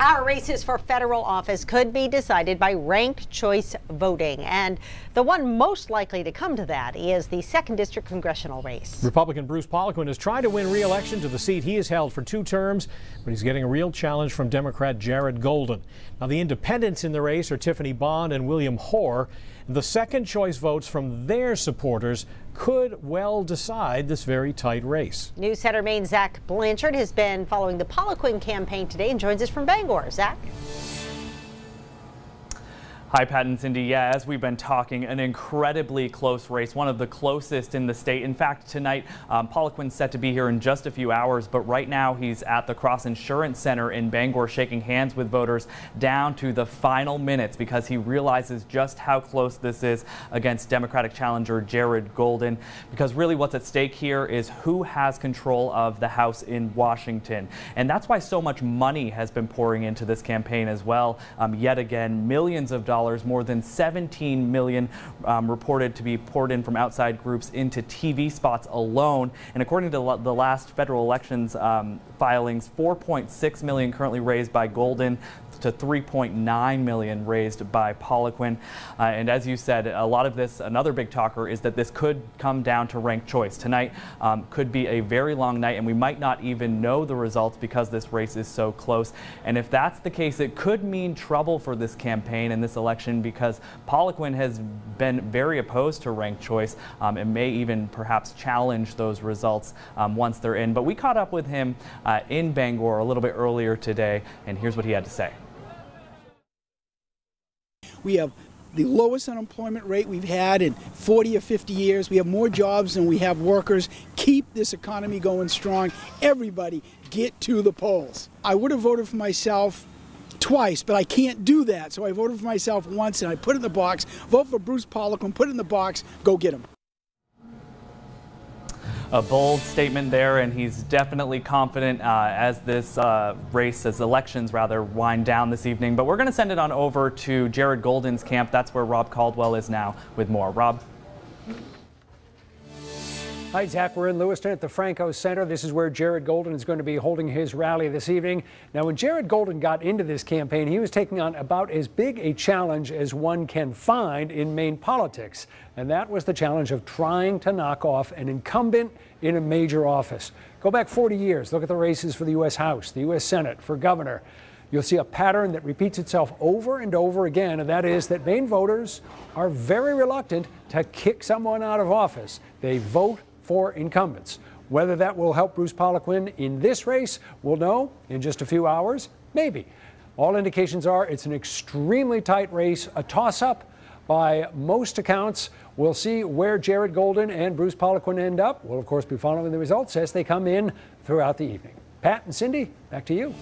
Our races for federal office could be decided by ranked choice voting, and the one most likely to come to that is the 2nd District congressional race. Republican Bruce Poliquin is trying to win re-election to the seat he has held for 2 terms, but he's getting a real challenge from Democrat Jared Golden. Now, the independents in the race are Tiffany Bond and William Hoare. The second choice votes from their supporters could well decide this very tight race. News Center Maine's Zach Blanchard has been following the Poliquin campaign today and joins us from Bangor. Zach? Hi, Pat and Cindy. Yeah, as we've been talking, an incredibly close race, one of the closest in the state. In fact, tonight, Poliquin's set to be here in just a few hours, but right now he's at the Cross Insurance Center in Bangor shaking hands with voters down to the final minutes because he realizes just how close this is against Democratic challenger Jared Golden. Because really what's at stake here is who has control of the House in Washington. And that's why so much money has been pouring into this campaign as well. Yet again, millions of dollars. More than $17 million reported to be poured in from outside groups into TV spots alone. And according to the last federal elections filings, $4.6 million currently raised by Golden to $3.9 million raised by Poliquin. And as you said, a lot of this, another big talker, is that this could come down to ranked choice. Tonight could be a very long night, and we might not even know the results because this race is so close. And if that's the case, it could mean trouble for this campaign and this election because Poliquin has been very opposed to ranked choice and may even perhaps challenge those results once they're in. But we caught up with him in Bangor a little bit earlier today, and here's what he had to say. We have the lowest unemployment rate we've had in 40 or 50 years. We have more jobs than we have workers. Keep this economy going strong. Everybody get to the polls. I would have voted for myself twice, but I can't do that. So I voted for myself once and I put it in the box. Vote for Bruce Poliquin, put it in the box, go get him. A bold statement there, and he's definitely confident as this elections wind down this evening. But we're going to send it on over to Jared Golden's camp. That's where Rob Caldwell is now with more. Rob. Hi, Zach. We're in Lewiston at the Franco Center. This is where Jared Golden is going to be holding his rally this evening. Now, when Jared Golden got into this campaign, he was taking on about as big a challenge as one can find in Maine politics. And that was the challenge of trying to knock off an incumbent in a major office. Go back 40 years. Look at the races for the U.S. House, the U.S. Senate, for governor. You'll see a pattern that repeats itself over and over again, and that is that Maine voters are very reluctant to kick someone out of office. They vote for incumbents. Whether that will help Bruce Poliquin in this race, we'll know in just a few hours, maybe. All indications are it's an extremely tight race, a toss-up by most accounts. We'll see where Jared Golden and Bruce Poliquin end up. We'll, of course, be following the results as they come in throughout the evening. Pat and Cindy, back to you.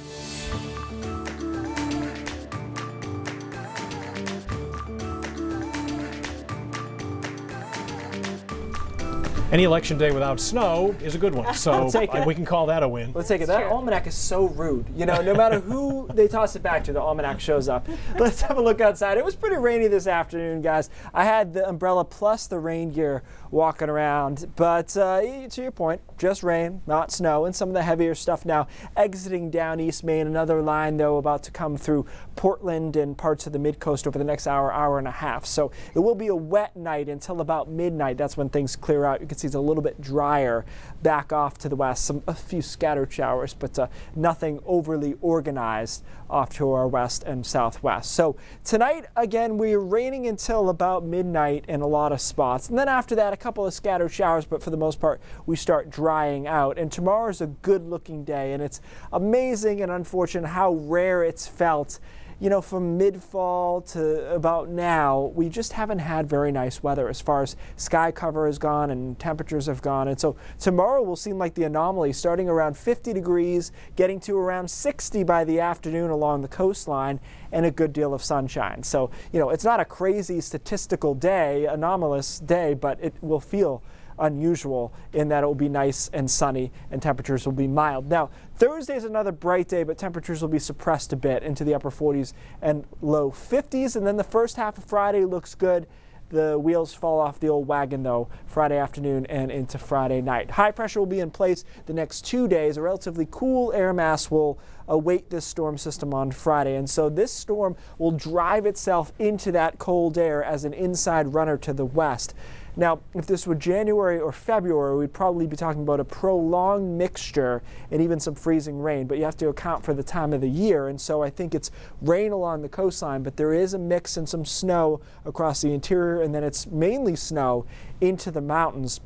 Any election day without snow is a good one, so we can call that a win. Let's take it. That almanac is so rude. You know, no matter who they toss it back to, the almanac shows up. Let's have a look outside. It was pretty rainy this afternoon, guys. I had the umbrella plus the rain gear walking around, but to your point, just rain, not snow, and some of the heavier stuff now exiting down East Maine. Another line, though, about to come through Portland and parts of the mid-coast over the next hour, hour and a half. So it will be a wet night until about midnight. That's when things clear out. You can see it's a little bit drier back off to the west. A few scattered showers, but nothing overly organized off to our west and southwest. So tonight, again, we're raining until about midnight in a lot of spots. And then after that, a couple of scattered showers, but for the most part, we start drying out. And tomorrow is a good-looking day, and it's amazing and unfortunate how rare it's felt. You know, from mid-fall to about now, we just haven't had very nice weather as far as sky cover has gone and temperatures have gone. And so tomorrow will seem like the anomaly, starting around 50 degrees, getting to around 60 by the afternoon along the coastline, and a good deal of sunshine. So, you know, it's not a crazy statistical day, anomalous day, but it will feel unusual in that it will be nice and sunny and temperatures will be mild. Now, Thursday is another bright day, but temperatures will be suppressed a bit into the upper 40s and low 50s. And then the first half of Friday looks good. The wheels fall off the old wagon, though, Friday afternoon and into Friday night. High pressure will be in place the next 2 days. A relatively cool air mass will await this storm system on Friday. And so this storm will drive itself into that cold air as an inside runner to the west. Now, if this were January or February, we'd probably be talking about a prolonged mixture and even some freezing rain, but you have to account for the time of the year. And so I think it's rain along the coastline, but there is a mix and some snow across the interior, and then it's mainly snow into the mountains,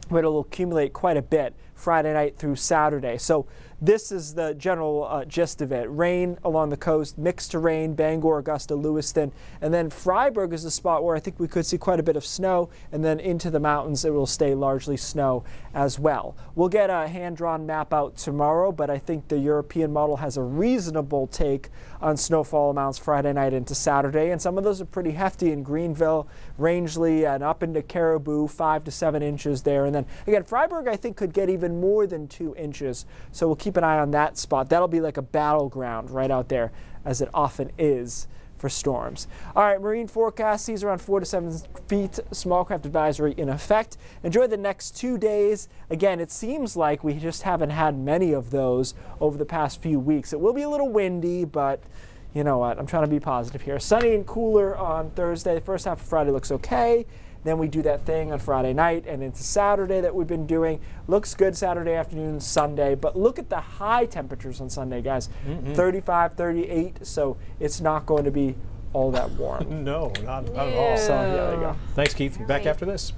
where it'll accumulate quite a bit Friday night through Saturday. So this is the general gist of it. Rain along the coast, mixed to rain, Bangor, Augusta, Lewiston, and then Freiburg is the spot where I think we could see quite a bit of snow, and then into the mountains it will stay largely snow as well. We'll get a hand-drawn map out tomorrow, but I think the European model has a reasonable take on snowfall amounts Friday night into Saturday, and some of those are pretty hefty in Greenville, Rangeley, and up into Caribou, 5 to 7 inches there. And then again, Freiburg I think could get even more than 2 inches, so we'll keep an eye on that spot. That'll be like a battleground right out there, as it often is for storms. All right, marine forecast seas around 4 to 7 feet, small craft advisory in effect. Enjoy the next 2 days. Again, it seems like we just haven't had many of those over the past few weeks. It will be a little windy, but you know what, I'm trying to be positive here. Sunny and cooler on Thursday. The first half of Friday looks okay. Then we do that thing on Friday night and into Saturday that we've been doing. Looks good Saturday afternoon, Sunday. But look at the high temperatures on Sunday, guys. 35, 38. So it's not going to be all that warm. No, not at all. So yeah, there you go. Thanks, Keith. Back after this.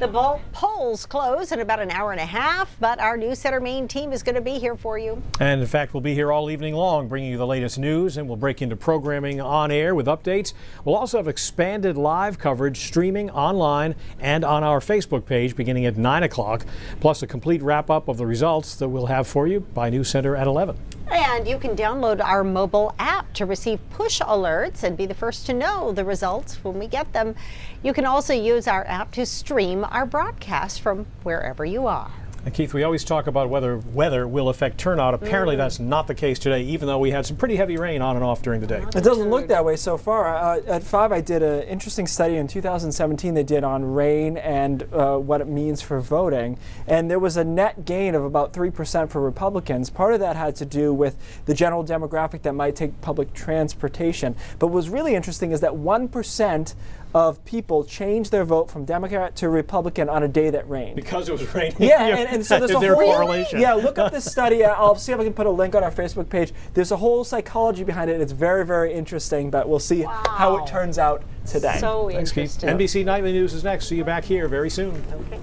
The polls close in about an hour and a half, but our News Center Maine team is going to be here for you. And in fact, we'll be here all evening long bringing you the latest news, and we'll break into programming on air with updates. We'll also have expanded live coverage streaming online and on our Facebook page beginning at 9 o'clock, plus a complete wrap-up of the results that we'll have for you by News Center at 11. And you can download our mobile app to receive push alerts and be the first to know the results when we get them. You can also use our app to stream our broadcast from wherever you are. And Keith, we always talk about whether weather will affect turnout. Apparently that's not the case today, even though we had some pretty heavy rain on and off during the day. It doesn't look that way so far. At 5, I did an interesting study in 2017 they did on rain and what it means for voting. And there was a net gain of about 3% for Republicans. Part of that had to do with the general demographic that might take public transportation. But what was really interesting is that 1% of people changed their vote from Democrat to Republican on a day that rained. Because it was raining? Yeah, and so there's a whole correlation. Yeah, look up this study. I'll see if I can put a link on our Facebook page. There's a whole psychology behind it. It's very, very interesting, but we'll see how it turns out today. So Thanks, interesting. Keith. NBC Nightly News is next. See you back here very soon. Okay.